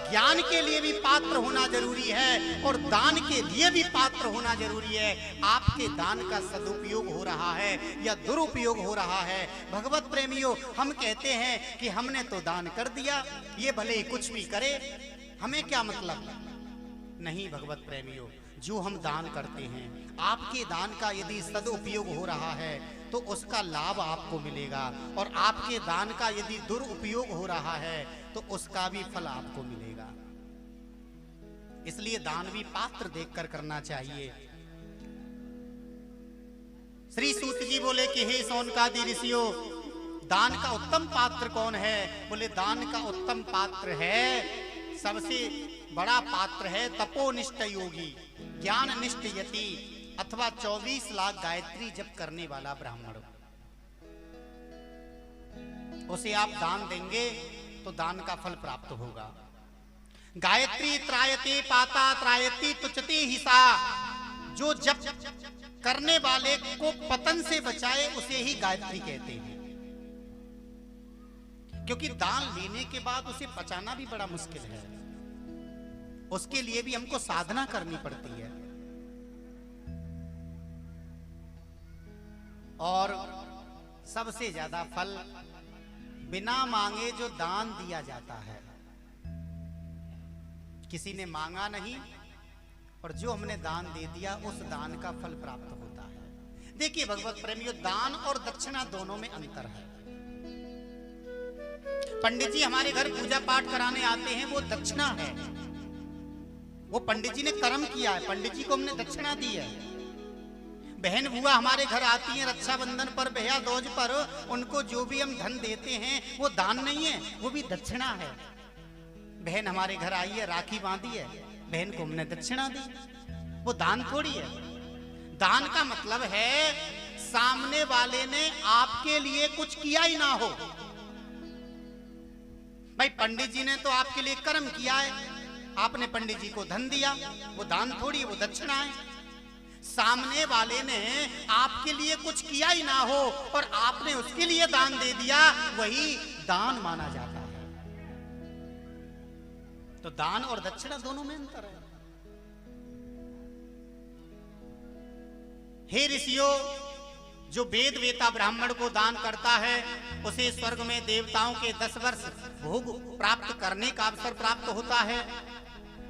ज्ञान के लिए भी पात्र होना जरूरी है और दान के लिए भी पात्र होना जरूरी है। आपके दान का सदुपयोग हो रहा है या दुरुपयोग हो रहा है। भगवत प्रेमियों, हम कहते हैं कि हमने तो दान कर दिया, ये भले ही कुछ भी करे, हमें क्या मतलब। नहीं भगवत प्रेमियों, जो हम दान करते हैं, आपके दान का यदि सदुपयोग हो रहा है तो उसका लाभ आपको मिलेगा, और आपके दान का यदि दुरुपयोग हो रहा है तो उसका भी फल आपको मिलेगा। इसलिए दान भी पात्र देखकर करना चाहिए। श्री सूत जी बोले कि हे शौनकादि ऋषियों, दान का उत्तम पात्र कौन है? बोले दान का उत्तम पात्र है, सबसे बड़ा पात्र है तपोनिष्ठ योगी, ज्ञान निष्ठ यति, अथवा 24 लाख गायत्री जप करने वाला ब्राह्मण, उसे आप दान देंगे तो दान का फल प्राप्त होगा। गायत्री त्रायते पाता त्रायती तुचते हिसा, जो जप करने वाले को पतन से बचाए उसे ही गायत्री कहते हैं। क्योंकि दान लेने के बाद उसे बचाना भी बड़ा मुश्किल है, उसके लिए भी हमको साधना करनी पड़ती है। और सबसे ज्यादा फल बिना मांगे जो दान दिया जाता है, किसी ने मांगा नहीं और जो हमने दान दे दिया उस दान का फल प्राप्त होता है। देखिए भगवत प्रेमियों, दान और दक्षिणा दोनों में अंतर है। पंडित जी हमारे घर पूजा पाठ कराने आते हैं, वो दक्षिणा है, वो पंडित जी ने कर्म किया है, पंडित जी को हमने दक्षिणा दी है। बहन बुआ हमारे घर आती हैं रक्षाबंधन पर, भैया दूज पर, उनको जो भी हम धन देते हैं वो दान नहीं है, वो भी दक्षिणा है। बहन हमारे घर आई है, राखी बांधी है, बहन को हमने दक्षिणा दी, वो दान थोड़ी है। दान का मतलब है सामने वाले ने आपके लिए कुछ किया ही ना हो। भाई पंडित जी ने तो आपके लिए कर्म किया है, आपने पंडित जी को धन दिया, वो दान थोड़ी है, वो दक्षिणा है। सामने वाले ने आपके लिए कुछ किया ही ना हो और आपने उसके लिए दान दे दिया, वही दान माना जाता है। तो दान और दक्षिणा दोनों में अंतर है। हे ऋषियों, जो वेद वेता ब्राह्मण को दान करता है उसे स्वर्ग में देवताओं के 10 वर्ष भोग प्राप्त करने का अवसर प्राप्त होता है।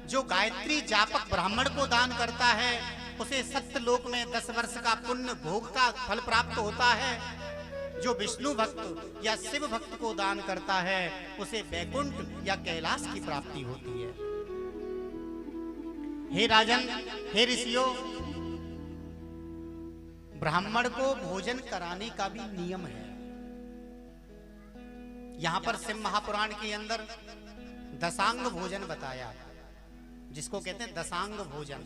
जो गायत्री जापक ब्राह्मण को दान करता है उसे सत्यलोक में 10 वर्ष का पुण्य भोग का फल प्राप्त होता है। जो विष्णु भक्त या शिव भक्त को दान करता है उसे वैकुंठ या कैलाश की प्राप्ति होती है। हे राजन, हे ऋषियों, ब्राह्मण को भोजन कराने का भी नियम है। यहां पर शिव महापुराण के अंदर दशांग भोजन बताया, जिसको कहते हैं दशांग भोजन।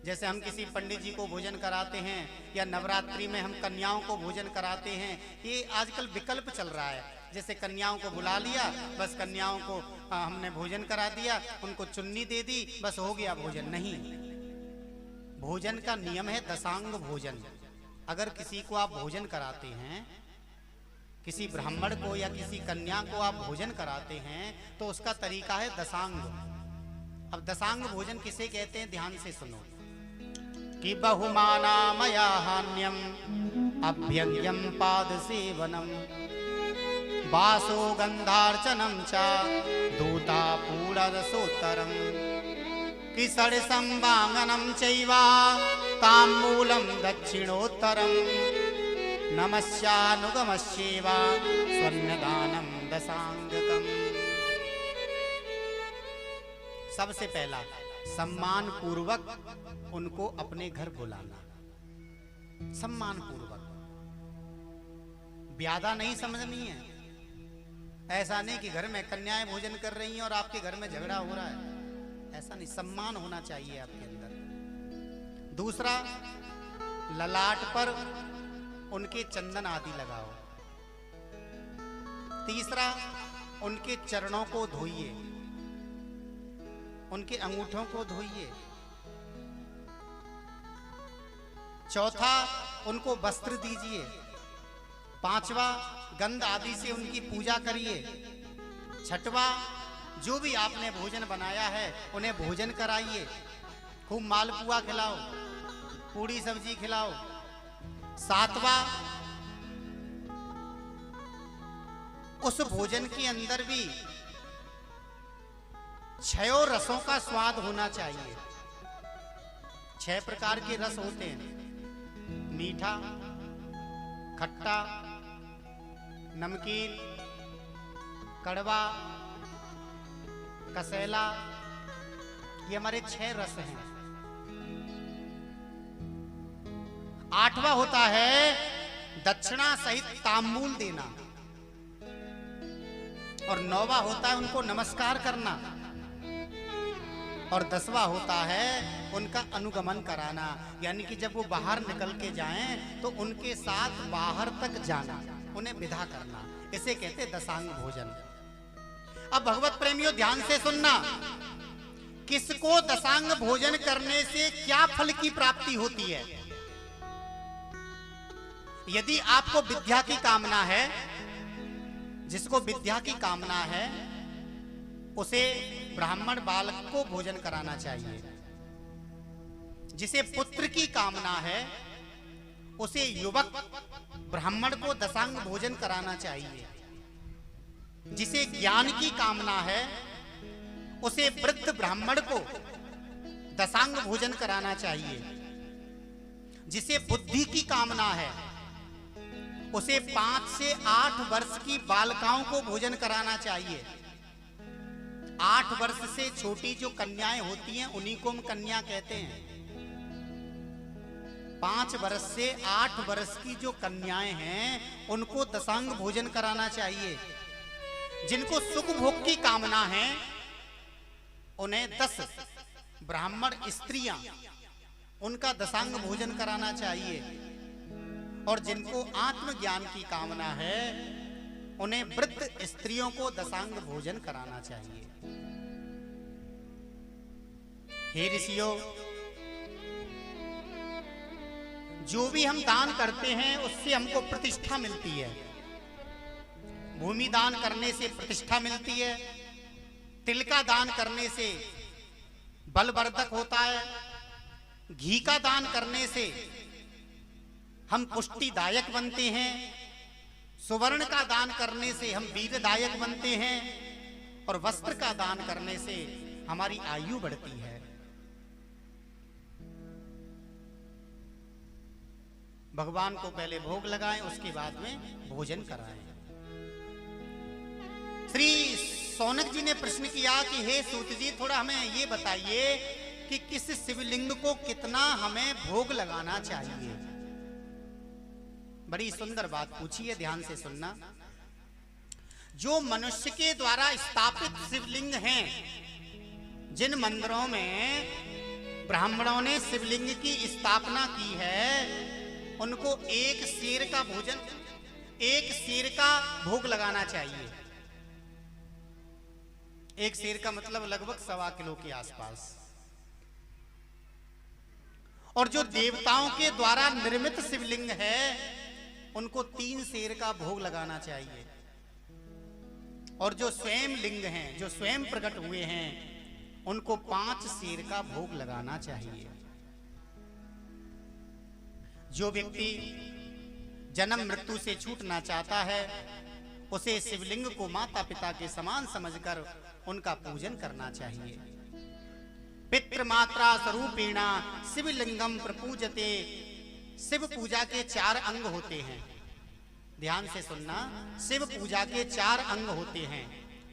जैसे हम किसी पंडित जी को भोजन कराते हैं या नवरात्रि में हम कन्याओं को भोजन कराते हैं, ये आजकल विकल्प चल रहा है। जैसे कन्याओं को बुला लिया, बस कन्याओं को हमने भोजन करा दिया, उनको चुन्नी दे दी, बस हो गया भोजन। नहीं, भोजन का नियम है दशांग भोजन। अगर किसी को आप भोजन कराते हैं, किसी ब्राह्मण को या किसी कन्या को आप भोजन कराते हैं, तो उसका तरीका है दशांग। अब दशांग भोजन किसे कहते हैं, ध्यान से सुनो। कि बहुमाना मया हान्यम अभ्यंग्यम पाद सेवनम वासो गंधार्चनम च दूता पूररसोत्तरम कि षड्संवांगनम चैवा ताम्बूलम दक्षिणोत्तरम नमस्यानुगमस्यैवा स्वन्नदानम दशांगकम। सबसे पहला, सम्मान पूर्वक उनको अपने घर बुलाना, सम्मान पूर्वक। ब्यादा नहीं समझनी है। ऐसा नहीं कि घर में कन्याएं भोजन कर रही हैं और आपके घर में झगड़ा हो रहा है, ऐसा नहीं। सम्मान होना चाहिए आपके अंदर। दूसरा, ललाट पर उनके चंदन आदि लगाओ। तीसरा, उनके चरणों को धोइए, उनके अंगूठों को धोइए। चौथा, उनको वस्त्र दीजिए। पांचवा, गंध आदि से उनकी पूजा करिए। छठवा, जो भी आपने भोजन बनाया है उन्हें भोजन कराइए। खूब मालपुआ खिलाओ, पूड़ी सब्जी खिलाओ। सातवा, उस भोजन के अंदर भी 6 रसों का स्वाद होना चाहिए। 6 प्रकार के रस होते हैं, मीठा, खट्टा, नमकीन, कड़वा, कसैला, ये हमारे 6 रस हैं। 8वां होता है दक्षिणा सहित तांबूल देना, और 9वां होता है उनको नमस्कार करना। और 10वां होता है उनका अनुगमन कराना, यानी कि जब वो बाहर निकल के जाएं तो उनके साथ बाहर तक जाना, उन्हें विदा करना, इसे कहते दशांग भोजन। अब भगवत प्रेमियों ध्यान से सुनना, किसको दशांग भोजन करने से क्या फल की प्राप्ति होती है। यदि आपको विद्या की कामना है, जिसको विद्या की कामना है उसे ब्राह्मण बालक को भोजन कराना चाहिए। जिसे पुत्र की कामना है उसे युवक ब्राह्मण को दशांग भोजन कराना चाहिए। जिसे ज्ञान की कामना है उसे वृद्ध ब्राह्मण को दशांग भोजन कराना चाहिए। जिसे बुद्धि की कामना है उसे 5 से 8 वर्ष की बालिकाओं को भोजन कराना चाहिए। 8 वर्ष से छोटी जो कन्याएं होती हैं उन्हीं को हम कन्या कहते हैं। 5 वर्ष से 8 वर्ष की जो कन्याएं हैं उनको दशांग भोजन कराना चाहिए। जिनको सुख भोग की कामना है उन्हें 10 ब्राह्मण स्त्रियां उनका दशांग भोजन कराना चाहिए। और जिनको आत्मज्ञान की कामना है उन्हें वृद्ध स्त्रियों को दशांग भोजन कराना चाहिए। हे ऋषियों, जो भी हम दान करते हैं उससे हमको प्रतिष्ठा मिलती है। भूमि दान करने से प्रतिष्ठा मिलती है, तिल का दान करने से बलवर्धक होता है, घी का दान करने से हम पुष्टिदायक बनते हैं, सुवर्ण का दान करने से हम वीरदायक बनते हैं और वस्त्र का दान करने से हमारी आयु बढ़ती है। भगवान को पहले भोग लगाएं, उसके बाद में भोजन कराएं। श्री सौनक जी ने प्रश्न किया कि हे सूत जी, थोड़ा हमें ये बताइए कि किस शिवलिंग को कितना हमें भोग लगाना चाहिए। बड़ी सुंदर बात पूछी है, ध्यान से सुनना। जो मनुष्य के द्वारा स्थापित शिवलिंग हैं, जिन मंदिरों में ब्राह्मणों ने शिवलिंग की स्थापना की है, उनको एक शेर का भोजन, एक शेर का भोग लगाना चाहिए। एक शेर का मतलब लगभग 1.25 किलो के आसपास। और जो देवताओं के द्वारा निर्मित शिवलिंग है उनको 3 शेर का भोग लगाना चाहिए। और जो स्वयं लिंग हैं, जो स्वयं प्रकट हुए हैं, उनको 5 शेर का भोग लगाना चाहिए। जो व्यक्ति जन्म मृत्यु से छूटना चाहता है उसे शिवलिंग को माता पिता के समान समझकर उनका पूजन करना चाहिए। पितृमात्रा स्वरूपेण शिवलिंगम प्रपूजते। शिव पूजा के 4 अंग होते हैं। ध्यान से सुनना, शिव पूजा के 4 अंग होते हैं।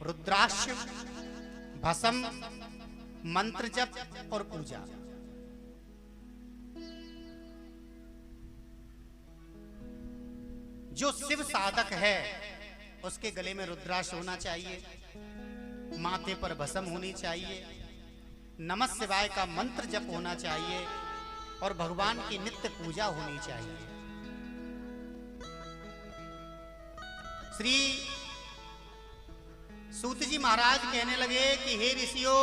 रुद्राक्ष, भस्म, मंत्र जप और पूजा। जो शिव साधक है उसके गले में रुद्राक्ष होना चाहिए, माथे पर भस्म होनी चाहिए, नमः शिवाय का मंत्र जप होना चाहिए और भगवान की नित्य पूजा होनी चाहिए। श्री सूत जी महाराज कहने लगे कि हे ऋषियों,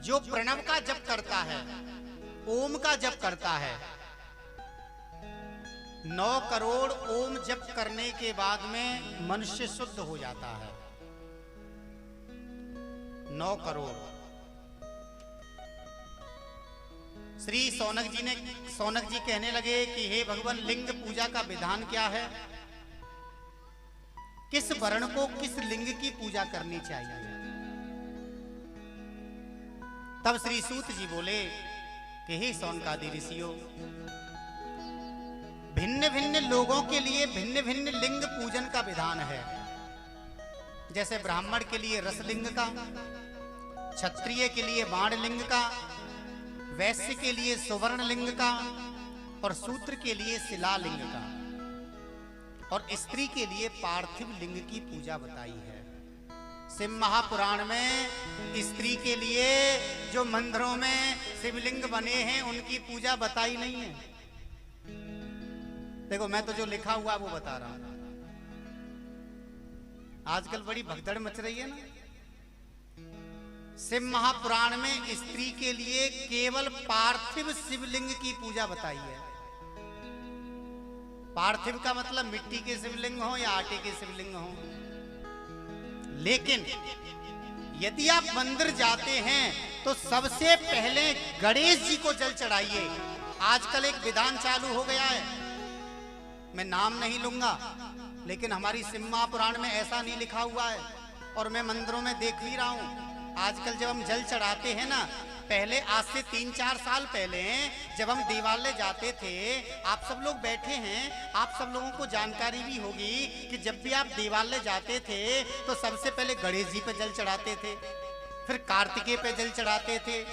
जो प्रणव का जप करता है, ओम का जप करता है, 9 करोड़ ओम जप करने के बाद में मनुष्य शुद्ध हो जाता है। 9 करोड़। श्री सौनक जी कहने लगे कि हे भगवान, लिंग पूजा का विधान क्या है? किस वर्ण को किस लिंग की पूजा करनी चाहिए? तब श्री सूत जी बोले कि हे सौनकादि ऋषियों, भिन्न भिन्न लोगों के लिए भिन्न भिन्न लिंग पूजन का विधान है। जैसे ब्राह्मण के लिए रसलिंग का, क्षत्रिय के लिए बाण लिंग का, वैश्य के लिए सुवर्ण लिंग का और शूद्र के लिए शिलालिंग का, और स्त्री के लिए पार्थिव लिंग की पूजा बताई है। शिव महापुराण में स्त्री के लिए जो मंदिरों में शिवलिंग बने हैं उनकी पूजा बताई नहीं है। देखो मैं तो जो लिखा हुआ वो बता रहा हूं। आजकल बड़ी भगदड़ मच रही है ना। शिव महापुराण में स्त्री के लिए केवल पार्थिव शिवलिंग की पूजा बताई है। पार्थिव का मतलब मिट्टी के शिवलिंग हो या आटे के शिवलिंग हो। लेकिन यदि आप मंदिर जाते हैं तो सबसे पहले गणेश जी को जल चढ़ाइए। आजकल एक विधान चालू हो गया है, मैं नाम नहीं लूंगा, लेकिन हमारी शिव महापुराण में ऐसा नहीं लिखा हुआ है और मैं मंदिरों में देख भी रहा हूं। आजकल जब हम जल चढ़ाते हैं ना, पहले आज से 3-4 साल पहले जब हम देवालय जाते थे, आप सब लोग बैठे हैं, आप सब लोगों को जानकारी भी होगी कि जब भी आप देवालय जाते थे तो सबसे पहले गणेश जी पे जल चढ़ाते थे, फिर कार्तिकेय पे जल चढ़ाते थे,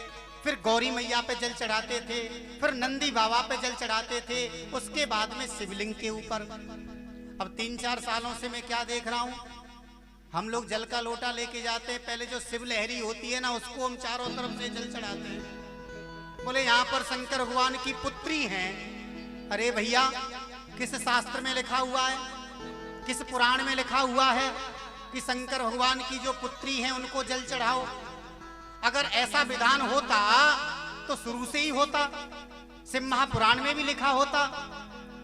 फिर गौरी मैया पे जल चढ़ाते थे, फिर नंदी बाबा पे जल चढ़ाते थे, उसके बाद में शिवलिंग के ऊपर। अब 3-4 सालों से मैं क्या देख रहा हूं, हम लोग जल का लोटा लेके जाते हैं, पहले जो शिव लहरी होती है ना उसको हम चारों तरफ से जल चढ़ाते हैं। बोले यहाँ पर शंकर भगवान की पुत्री हैं। अरे भैया, किस शास्त्र में लिखा हुआ है, किस पुराण में लिखा हुआ है कि शंकर भगवान की जो पुत्री हैं उनको जल चढ़ाओ? अगर ऐसा विधान होता तो शुरू से ही होता, शिव महापुराण में भी लिखा होता।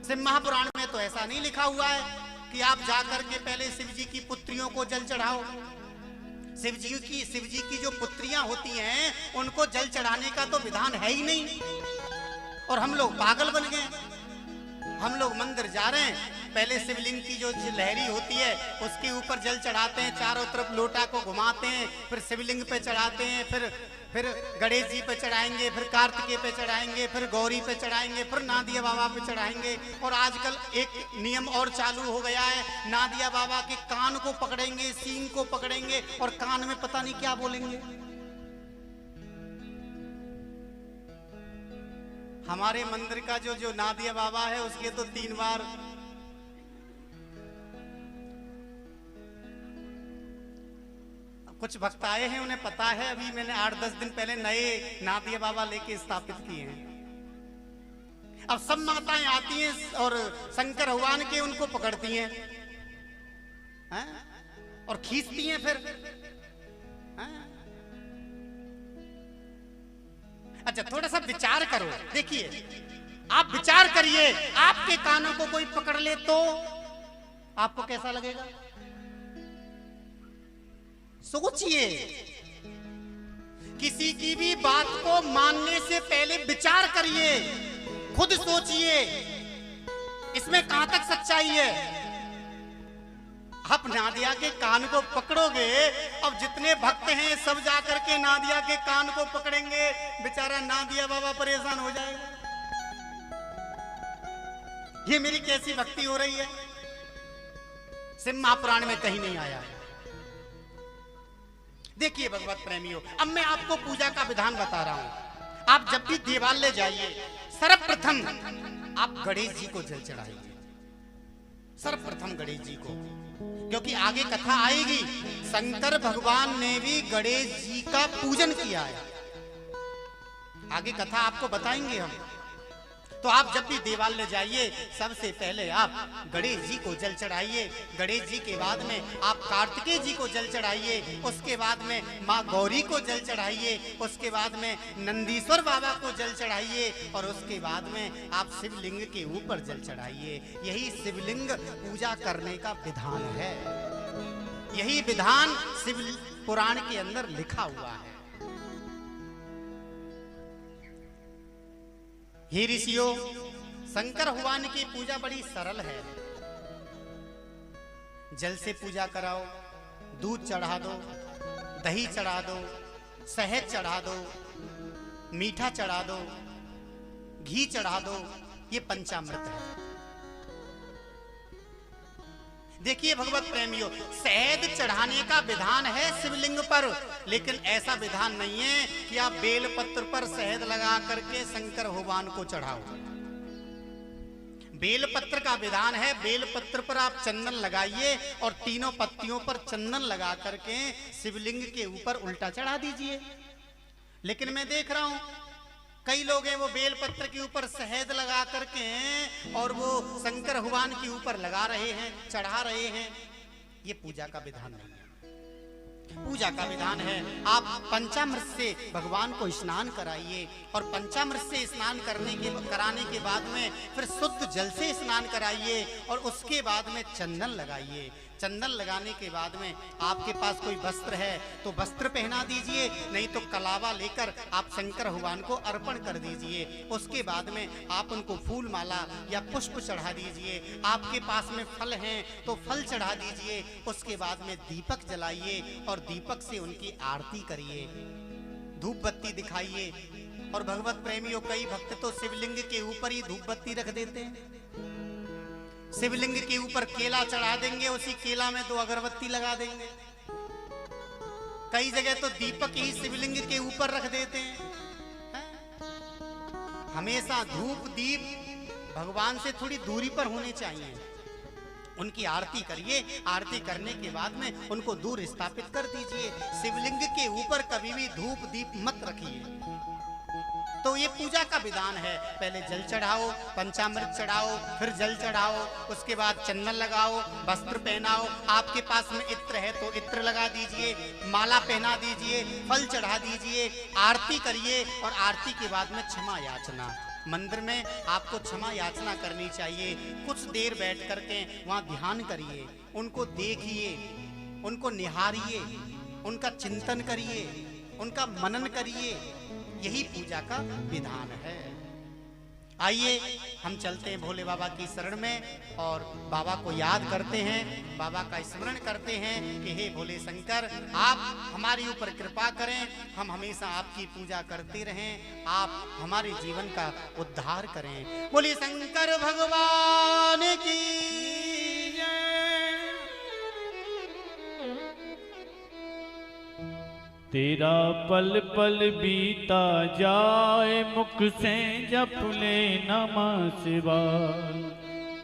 शिव महापुराण में तो ऐसा नहीं लिखा हुआ है कि आप जाकर के पहले शिव जी की पुत्रियों को जल चढ़ाओ। शिव जी की जो पुत्रियां होती हैं उनको जल चढ़ाने का तो विधान है ही नहीं। और हम लोग पागल बन गए। हम लोग मंदिर जा रहे हैं, पहले शिवलिंग की जो लहरी होती है उसके ऊपर जल चढ़ाते हैं, चारों तरफ लोटा को घुमाते हैं, फिर शिवलिंग पे चढ़ाते हैं, फिर गणेश जी पे चढ़ाएंगे, फिर कार्तिकेय पे चढ़ाएंगे, फिर गौरी पे चढ़ाएंगे, फिर नादिया बाबा पे चढ़ाएंगे। और आजकल एक नियम और चालू हो गया है, नादिया बाबा के कान को पकड़ेंगे, सींग को पकड़ेंगे और कान में पता नहीं क्या बोलेंगे। हमारे मंदिर का जो नादिया बाबा है उसके तो 3 बार कुछ भक्त आए हैं, उन्हें पता है। अभी मैंने 8-10 दिन पहले नए नादिया बाबा लेके स्थापित किए हैं। अब सब माताएं आती हैं और शंकर भगवान के उनको पकड़ती हैं और खींचती हैं फिर। अच्छा, थोड़ा सा विचार करो। देखिए, आप विचार करिए, आपके कानों को कोई पकड़ ले तो आपको कैसा लगेगा? सोचिए। किसी की भी बात को मानने से पहले विचार करिए, खुद सोचिए इसमें कहां तक सच्चाई है। आप नादिया के कान को पकड़ोगे, अब जितने भक्त हैं सब जाकर के नादिया के कान को पकड़ेंगे, बेचारा नादिया बाबा परेशान हो जाएगा। ये मेरी कैसी भक्ति हो रही है? शिव महापुराण में कहीं नहीं आया है। देखिए भगवत प्रेमियों, अब मैं आपको पूजा का विधान बता रहा हूं। आप जब भी देवालय जाइए, सर्वप्रथम आप गणेश जी को जल चढ़ाइए। सर्वप्रथम गणेश जी को, क्योंकि आगे कथा आएगी, शंकर भगवान ने भी गणेश जी का पूजन किया है। आगे कथा आपको बताएंगे हम। तो आप जब भी देवालय जाइए, सबसे पहले आप गणेश जी को जल चढ़ाइए। गणेश जी के बाद में आप कार्तिकेय जी को जल चढ़ाइए, उसके बाद में माँ गौरी को जल चढ़ाइए, उसके बाद में नंदीश्वर बाबा को जल चढ़ाइए और उसके बाद में आप शिवलिंग के ऊपर जल चढ़ाइए। यही शिवलिंग पूजा करने का विधान है। यही विधान शिव पुराण के अंदर लिखा हुआ है। हे ऋषियों, शंकर भगवान की पूजा बड़ी सरल है। जल से पूजा कराओ, दूध चढ़ा दो, दही चढ़ा दो, शहद चढ़ा दो, मीठा चढ़ा दो, घी चढ़ा दो, ये पंचामृत है। देखिए भगवत प्रेमियों, शहद चढ़ाने का विधान है शिवलिंग पर, लेकिन ऐसा विधान नहीं है कि आप बेल पत्र पर शहद लगा करके शंकर भगवान को चढ़ाओ। बेलपत्र का विधान है, बेलपत्र पर आप चंदन लगाइए और तीनों पत्तियों पर चंदन लगा करके शिवलिंग के ऊपर उल्टा चढ़ा दीजिए। लेकिन मैं देख रहा हूं कई लोग हैं वो बेलपत्र के ऊपर शहद लगा करके और वो शंकर भगवान के ऊपर लगा रहे हैं, चढ़ा रहे हैं। ये पूजा का विधान नहीं है। पूजा का विधान है आप पंचामृत से भगवान को स्नान कराइए और पंचामृत से स्नान कराने के बाद में फिर शुद्ध जल से स्नान कराइए और उसके बाद में चंदन लगाइए। चंदन लगाने के बाद में आपके पास कोई वस्त्र है तो वस्त्र पहना दीजिए, नहीं तो कलावा लेकर आप शंकर भगवान को अर्पण कर दीजिए। उसके बाद में आप उनको फूल माला या पुष्प चढ़ा दीजिए। आपके पास में फल हैं तो फल चढ़ा दीजिए। उसके बाद में दीपक जलाइए और दीपक से उनकी आरती करिए, धूप बत्ती दिखाइए। और भगवत प्रेमियों, कई भक्त तो शिवलिंग के ऊपर ही धूप बत्ती रख देते हैं, शिवलिंग के ऊपर केला चढ़ा देंगे, उसी केला में 2 अगरबत्ती लगा देंगे। कई जगह तो दीपक ही शिवलिंग के ऊपर रख देते हैं। हमेशा धूप दीप भगवान से थोड़ी दूरी पर होने चाहिए। उनकी आरती करिए, आरती करने के बाद में उनको दूर स्थापित कर दीजिए। शिवलिंग के ऊपर कभी भी धूप दीप मत रखिए। तो ये पूजा का विधान है। पहले जल चढ़ाओ, पंचामृत चढ़ाओ, फिर जल चढ़ाओ, उसके बाद चंदन लगाओ, वस्त्र पहनाओ। आपके पास में इत्र है तो इत्र लगा दीजिए, माला पहना दीजिए, फल चढ़ा दीजिए, आरती करिए और आरती के बाद में क्षमा याचना। मंदिर में आपको क्षमा याचना करनी चाहिए। कुछ देर बैठ करके वहाँ ध्यान करिए, उनको देखिए, उनको निहारिए, उनका चिंतन करिए, उनका मनन करिए। यही पूजा का विधान है। आइए हम चलते हैं भोले बाबा की शरण में और बाबा को याद करते हैं, बाबा का स्मरण करते हैं कि हे भोले शंकर, आप हमारे ऊपर कृपा करें, हम हमेशा आपकी पूजा करते रहें, आप हमारे जीवन का उद्धार करें। भोले शंकर भगवान की तेरा पल पल बीता जाए, मुख से जप ले नमः शिवाय।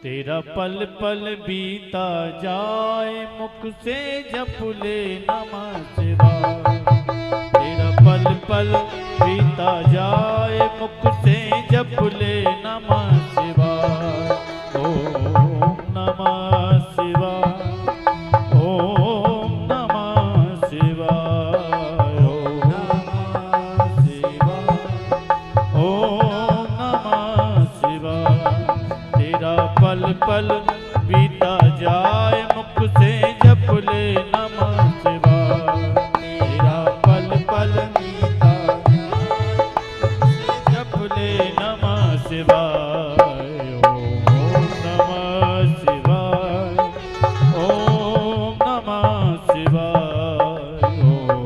तेरा पल पल बीता जाए, मुख से जप ले नमः शिवाय। तेरा पल पल बीता जाए, मुख से जप ले नमः शिवाय। ओम नमः शिवाय, ओम नमः शिवाय। पल पल बीता जाए, मुख से जप ले नमः शिवाय। तेरा पल पल बीता जाए, जप ले नमः शिवाय। ओम नमः शिवाय, ओम नमः शिवाय, ओम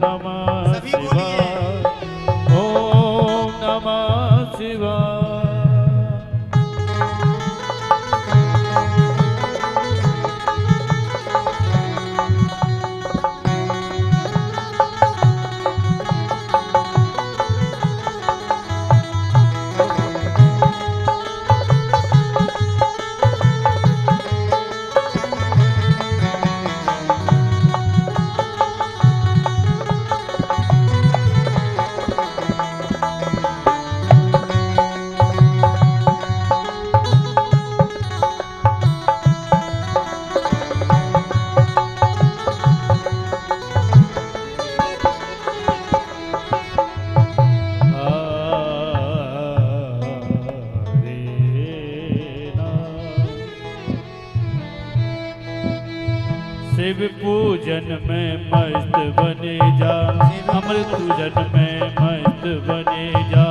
नमः शिवाय, ओम नमः शिवाय। शिव पूजन में मस्त बने जा, अमृत पूजन में मस्त बने जा।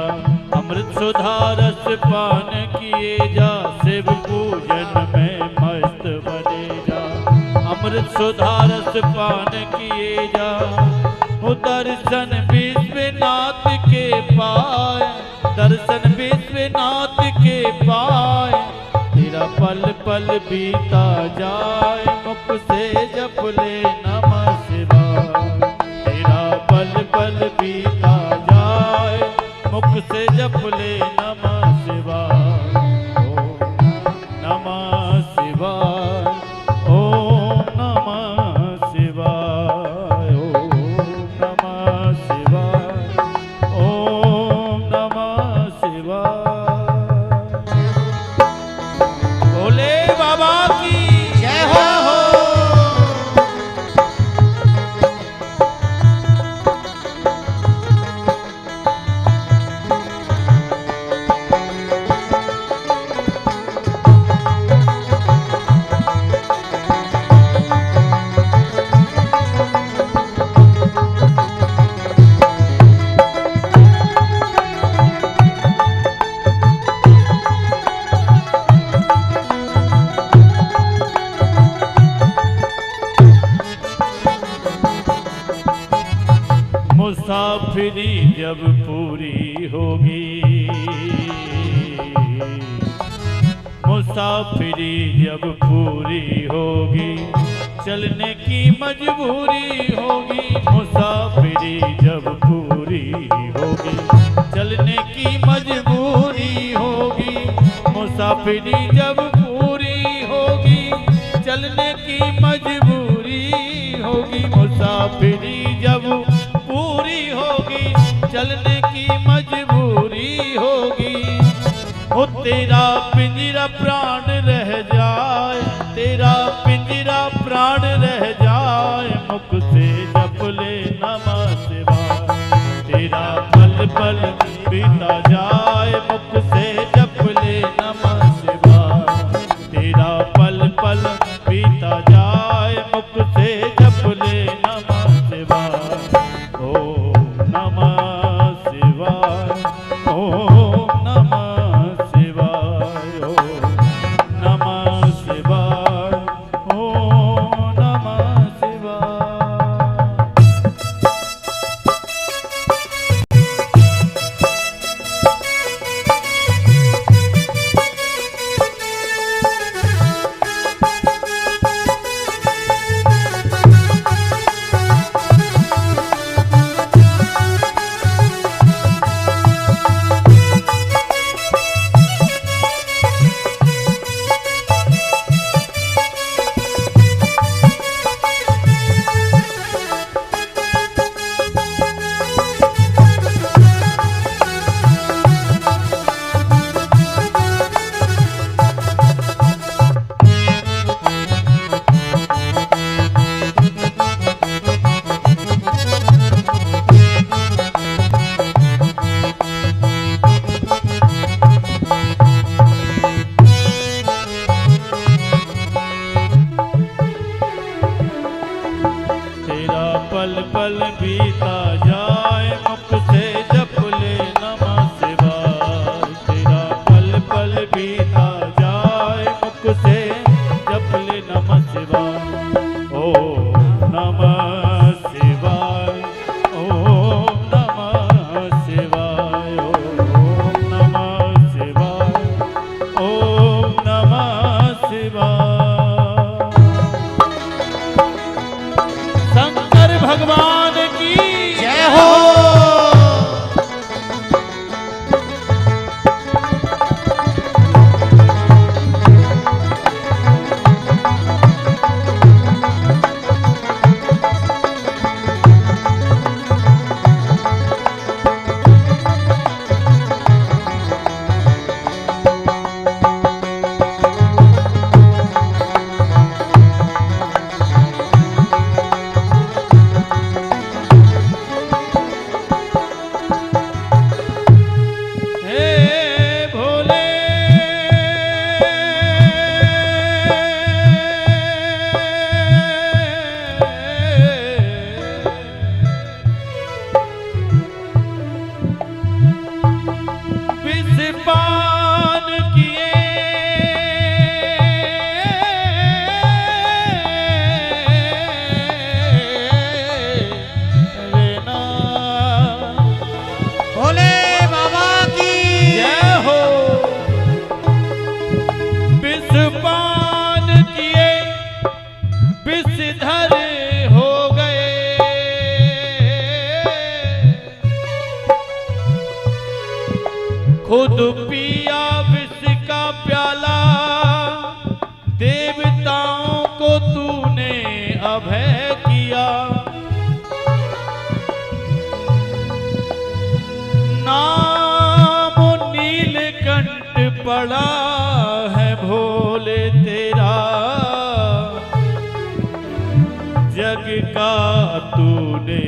अमृत सुधा रस पान किए जा, शिव पूजन में मस्त बने जा। अमृत सुधा रस पान किए जा। वो दर्शन विश्वनाथ के पाए, दर्शन विश्वनाथ के पाए। तेरा पल पल बीता जाए, मुख से जप ले नमः शिवाय। तेरा पल पल बीता जाए, मुख से जप ले नमः शिवाय। ओम मुसाफिरी जब पूरी होगी, मुसाफिरी जब पूरी होगी, चलने की मजबूरी होगी। मुसाफिरी जब पूरी होगी, चलने की मजबूरी होगी। मुसाफिरी जब पूरी होगी, चलने की मजबूरी होगी। मुसाफिरी जब पूरी होगी, चलने की मजबूरी होगी। ओ तेरा पिंजरा प्राण रह जाए, तेरा पिंजरा प्राण रह जाए, मुख से जप ले नमः शिवाय। तेरा पल पल बीता जाए, मुख से जप ले नमः शिवाय। तेरा पल पल बीता जाए, मुख से जप ले नमः शिवाय। ओम नमः शिवाय, ओम नमः शिवाय, ओम नमः शिवाय, ओम नमः शिवाय। पल पल बीता जाए, मुख से जप ले नमः शिवाय। तेरा पल पल बीता जाए, मुख से जप ले नमः शिवाय। ओम नमः शिवाय, ओम नमः शिवाय, ओम नमः शिवाय, ओम नमः शिवाय। भगवान की जय हो। खुद पिया विष का प्याला, देवताओं को तूने अभय किया। नाम नीलकंठ पड़ा है भोले तेरा, जग का तूने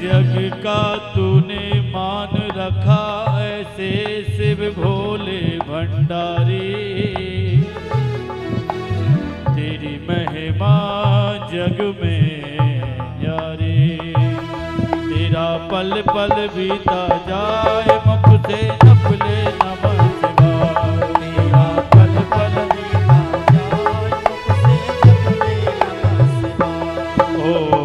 जग का तूने मान रखा ऐसे शिव भोले भंडारी। तेरी महिमा जग में जारी, तेरा पल पल बीता जाए, मुख से जप ले नमः शिवाय। तेरा पल पल बीता जाए, मुख से जप ले नमः शिवाय।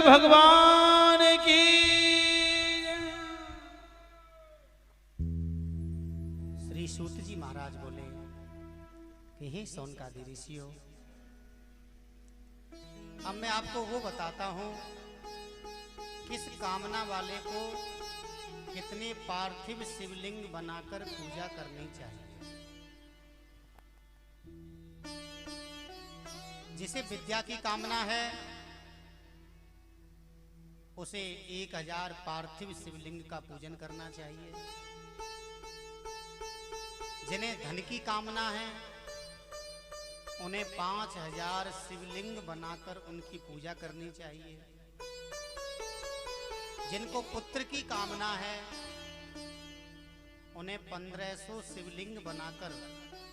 भगवान की। श्री सूत जी महाराज बोले कि हे सौनकादि ऋषियों, अब मैं आपको वो बताता हूं किस कामना वाले को कितने पार्थिव शिवलिंग बनाकर पूजा करनी चाहिए। जिसे विद्या की कामना है उसे 1000 पार्थिव शिवलिंग का पूजन करना चाहिए। जिन्हें धन की कामना है उन्हें 5000 शिवलिंग बनाकर उनकी पूजा करनी चाहिए। जिनको पुत्र की कामना है उन्हें 1500 शिवलिंग बनाकर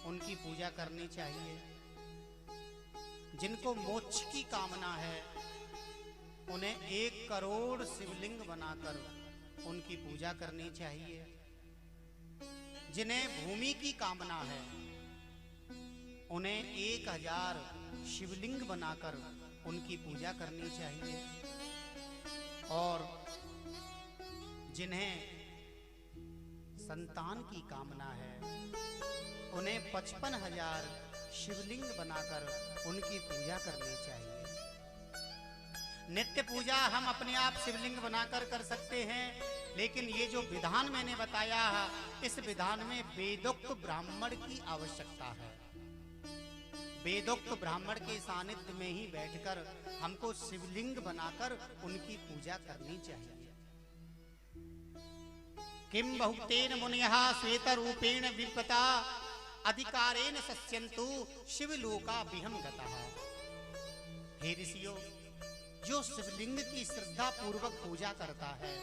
उनकी पूजा करनी चाहिए। जिनको मोक्ष की कामना है उन्हें 1 करोड़ शिवलिंग बनाकर उनकी पूजा करनी चाहिए। जिन्हें भूमि की कामना है उन्हें 1000 शिवलिंग बनाकर उनकी पूजा करनी चाहिए। और जिन्हें संतान की कामना है उन्हें 55,000 शिवलिंग बनाकर उनकी पूजा करनी चाहिए। नित्य पूजा हम अपने आप शिवलिंग बनाकर कर सकते हैं, लेकिन ये जो विधान मैंने बताया है इस विधान में वेदोक्त ब्राह्मण की आवश्यकता है। वेदोक्त ब्राह्मण के सानिध्य में ही बैठकर हमको शिवलिंग बनाकर उनकी पूजा करनी चाहिए। किम बहुतेन मुनियः श्वेत रूपेण विपता अधिकारेण सस्यन्तु शिवलोका विहम गतः। हे ऋषियों, जो शिवलिंग की श्रद्धा पूर्वक पूजा करता है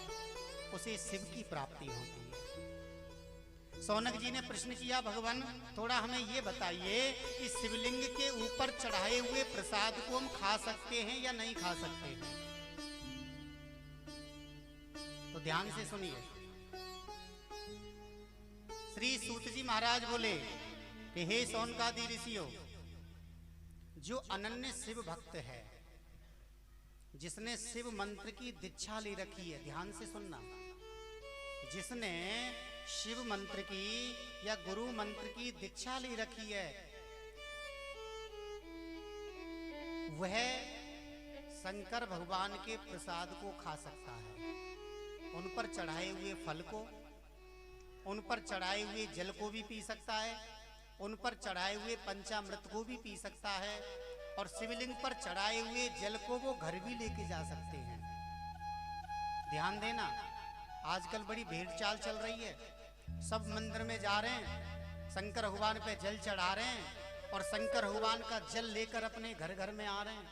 उसे शिव की प्राप्ति होती है। सौनक जी ने प्रश्न किया, भगवान थोड़ा हमें ये बताइए कि शिवलिंग के ऊपर चढ़ाए हुए प्रसाद को हम खा सकते हैं या नहीं खा सकते हैं? तो ध्यान से सुनिए। श्री सूत जी महाराज बोले कि हे सौनकादि ऋषियों, जो अनन्य शिव भक्त है, जिसने शिव मंत्र की दीक्षा ले रखी है, ध्यान से सुनना, जिसने शिव मंत्र की या गुरु मंत्र की दीक्षा ले रखी है, वह शंकर भगवान के प्रसाद को खा सकता है। उन पर चढ़ाए हुए फल को, उन पर चढ़ाए हुए जल को भी पी सकता है, उन पर चढ़ाए हुए पंचामृत को भी पी सकता है, और शिवलिंग पर चढ़ाए हुए जल को वो घर भी लेके जा सकते हैं। ध्यान देना, आजकल बड़ी भेड़ चाल चल रही है। सब मंदिर में जा रहे हैं, शंकर भगवान पे जल चढ़ा रहे हैं और शंकर भगवान का जल लेकर अपने घर घर में आ रहे हैं,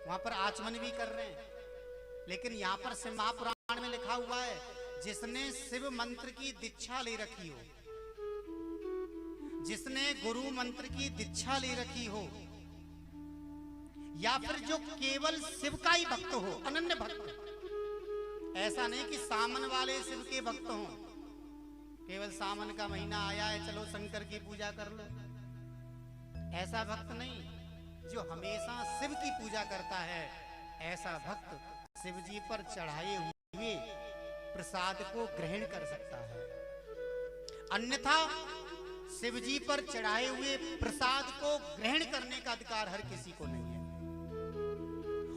वहां पर आचमन भी कर रहे हैं। लेकिन यहाँ पर शिव महापुराण में लिखा हुआ है, जिसने शिव मंत्र की दीक्षा ले रखी हो, जिसने गुरु मंत्र की दीक्षा ले रखी हो, या फिर जो केवल शिव का ही भक्त हो, अनन्य भक्त, ऐसा नहीं कि सामन वाले शिव के भक्त हों, केवल सामन का महीना आया है चलो शंकर की पूजा कर लो, ऐसा भक्त नहीं। जो हमेशा शिव की पूजा करता है, ऐसा भक्त शिव जी पर चढ़ाए हुए प्रसाद को ग्रहण कर सकता है। अन्यथा शिव जी पर चढ़ाए हुए प्रसाद को ग्रहण करने का अधिकार हर किसी को नहीं है।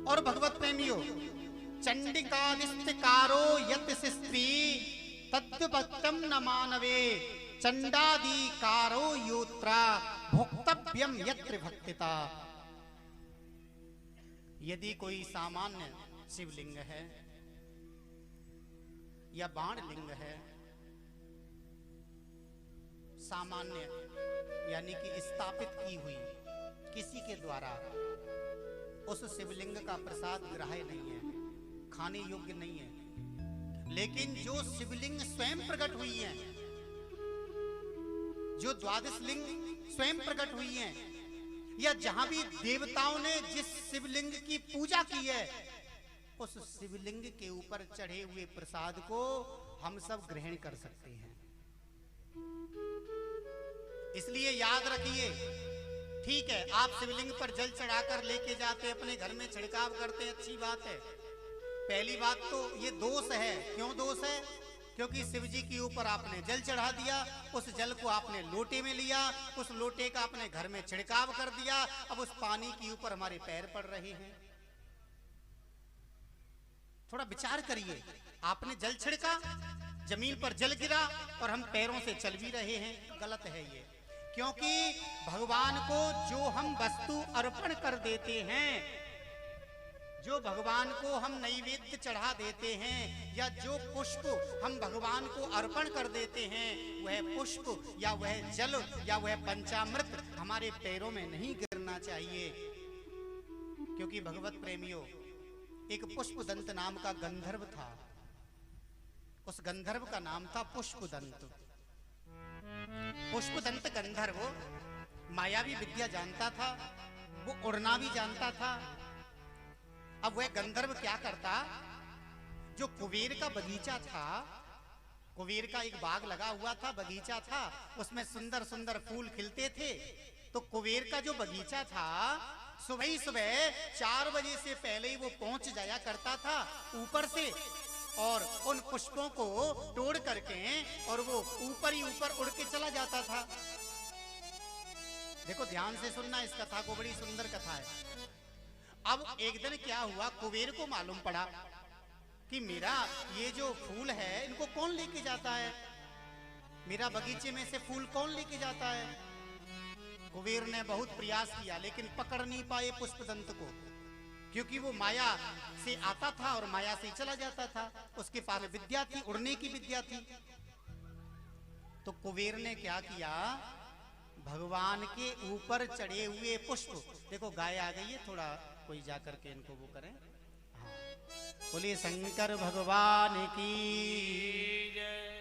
और भगवत प्रेमियों, चंडिकादिष्टकारो यत स्त्री तद्भक्तम न मानवे, चंडादिकारो योत्रा भोक्तव्यम यत्र भक्तिता। यदि कोई सामान्य शिवलिंग है या बाण लिंग है, सामान्य यानी कि स्थापित की हुई किसी के द्वारा, उस शिवलिंग का प्रसाद ग्राह्य नहीं है, खाने योग्य नहीं है। लेकिन जो शिवलिंग स्वयं प्रकट हुई है, जो द्वादश लिंग स्वयं प्रकट हुई है, या जहां भी देवताओं ने जिस शिवलिंग की पूजा की है, उस शिवलिंग के ऊपर चढ़े हुए प्रसाद को हम सब ग्रहण कर सकते हैं। इसलिए याद रखिए ठीक है, आप शिवलिंग पर जल चढ़ाकर लेके जाते, अपने घर में छिड़काव करते, अच्छी बात है। पहली बात तो ये दोष है। क्यों दोष है? क्योंकि शिव जी के ऊपर आपने जल चढ़ा दिया, उस जल को आपने लोटे में लिया, उस लोटे का अपने घर में छिड़काव कर दिया, अब उस पानी के ऊपर हमारे पैर पड़ रहे हैं। थोड़ा विचार करिए, आपने जल छिड़का, जमीन पर जल गिरा और हम पैरों से चल भी रहे हैं, गलत है ये। क्योंकि भगवान को जो हम वस्तु अर्पण कर देते हैं, जो भगवान को हम नैवेद्य चढ़ा देते हैं, या जो पुष्प हम भगवान को अर्पण कर देते हैं, वह पुष्प या वह जल या वह पंचामृत हमारे पैरों में नहीं गिरना चाहिए। क्योंकि भगवत प्रेमियों, एक पुष्पदंत नाम का गंधर्व था। उस गंधर्व का नाम था पुष्पदंत। पुष्पदंत गंधर्व मायावी विद्या जानता था, वो उड़ना भी जानता था। अब वह गंधर्व क्या करता, जो कुबेर का बगीचा था, कुबेर का एक बाग लगा हुआ था, बगीचा था, उसमें सुंदर सुंदर फूल खिलते थे। तो कुबेर का जो बगीचा था, सुबह ही सुबह 4 बजे से पहले ही वो पहुंच जाया करता था ऊपर से, और उन पुष्पों को तोड़ करके और वो ऊपर ही ऊपर उड़ के चला जाता था। देखो ध्यान से सुनना इस कथा को, बड़ी सुंदर कथा है। अब एक दिन क्या हुआ, कुबेर को मालूम पड़ा कि मेरा ये जो फूल है इनको कौन लेके जाता है, मेरा बगीचे में से फूल कौन लेके जाता है। कुबेर ने बहुत प्रयास किया लेकिन पकड़ नहीं पाए पुष्पदंत को, क्योंकि वो माया से आता था और माया से चला जाता था। उसके पास विद्या थी, उड़ने की विद्या थी। तो कुबेर ने क्या किया, भगवान के ऊपर चढ़े हुए पुष्प, देखो गाय आ गई है, थोड़ा कोई जाकर के इनको वो करें। हाँ, बोलिए शंकर भगवान की जय।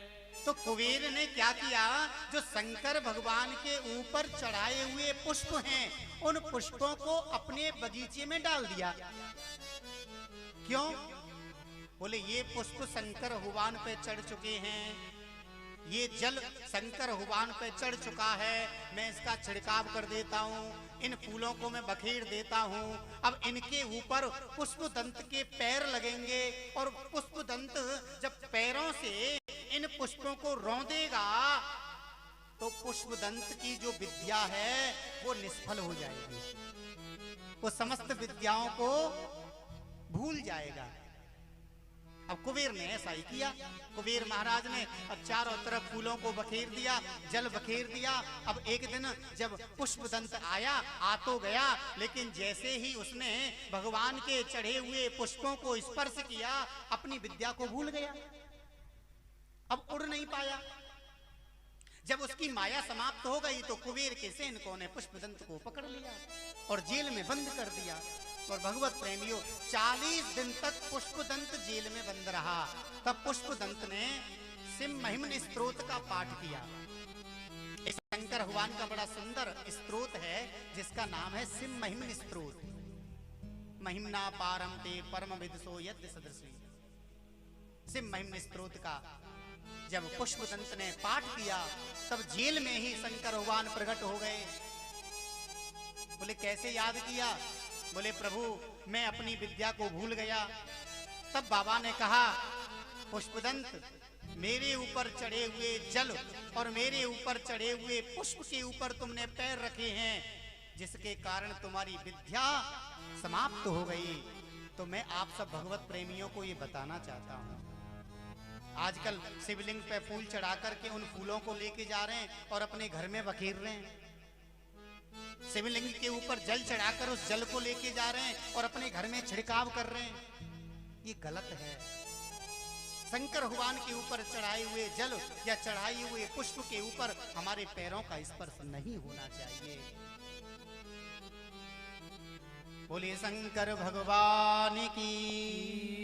तो कुबेर ने क्या किया, जो शंकर भगवान के ऊपर चढ़ाए हुए पुष्प हैं, उन पुष्पों को अपने बगीचे में डाल दिया। क्यों? बोले ये पुष्प शंकर भगवान पे चढ़ चुके हैं, ये जल शंकर भगवान पे चढ़ चुका है, मैं इसका छिड़काव कर देता हूँ, इन फूलों को मैं बखेर देता हूँ। अब इनके ऊपर पुष्पदंत के पैर लगेंगे, और पुष्पदंत जब पैरों से इन पुष्पों को रौंदेगा तो पुष्पदंत की जो विद्या है वो निष्फल हो जाएगी, वो समस्त विद्याओं को भूल जाएगा। अब कुबेर ने ऐसा ही किया। कुबेर महाराज ने चारों तरफ फूलों को बखेर दिया, जल बखेर दिया। अब एक दिन जब पुष्पदंत आया, आ तो गया, लेकिन जैसे ही उसने भगवान के चढ़े हुए पुष्पों को स्पर्श किया, अपनी विद्या को भूल गया, अब उड़ नहीं पाया। जब उसकी माया समाप्त हो गई तो कुबेर के सैनिकों ने पुष्पदंत को पकड़ लिया और जेल में बंद कर दिया। और भगवत प्रेमियों, 40 दिन तक पुष्पदंत जेल में बंद रहा। तब पुष्पदंत ने सिम महिमन स्तोत्र का पाठ किया। इस शंकर भगवान का बड़ा सुंदर स्तोत्र है जिसका नाम है सिम महिमन स्तोत्र। महिमना पारम ते परम विदसो यद्य सदृशी। सिम महिमन स्तोत्र का जब पुष्पदंत ने पाठ किया, तब जेल में ही शंकर भगवान प्रकट हो गए। बोले कैसे याद किया? बोले प्रभु मैं अपनी विद्या को भूल गया। तब बाबा ने कहा, पुष्पदंत मेरे ऊपर चढ़े हुए जल और मेरे ऊपर चढ़े हुए पुष्प के ऊपर तुमने पैर रखे हैं, जिसके कारण तुम्हारी विद्या समाप्त हो गई। तो मैं आप सब भगवत प्रेमियों को ये बताना चाहता हूँ, आजकल शिवलिंग पे फूल चढ़ा करके उन फूलों को लेके जा रहे हैं और अपने घर में बखेर रहे हैं। शिवलिंग के ऊपर जल चढ़ाकर उस जल को लेके जा रहे हैं और अपने घर में छिड़काव कर रहे हैं, ये गलत है। शंकर भगवान के ऊपर चढ़ाए हुए जल या चढ़ाए हुए पुष्प के ऊपर हमारे पैरों का स्पर्श नहीं होना चाहिए। बोलिए शंकर भगवान की।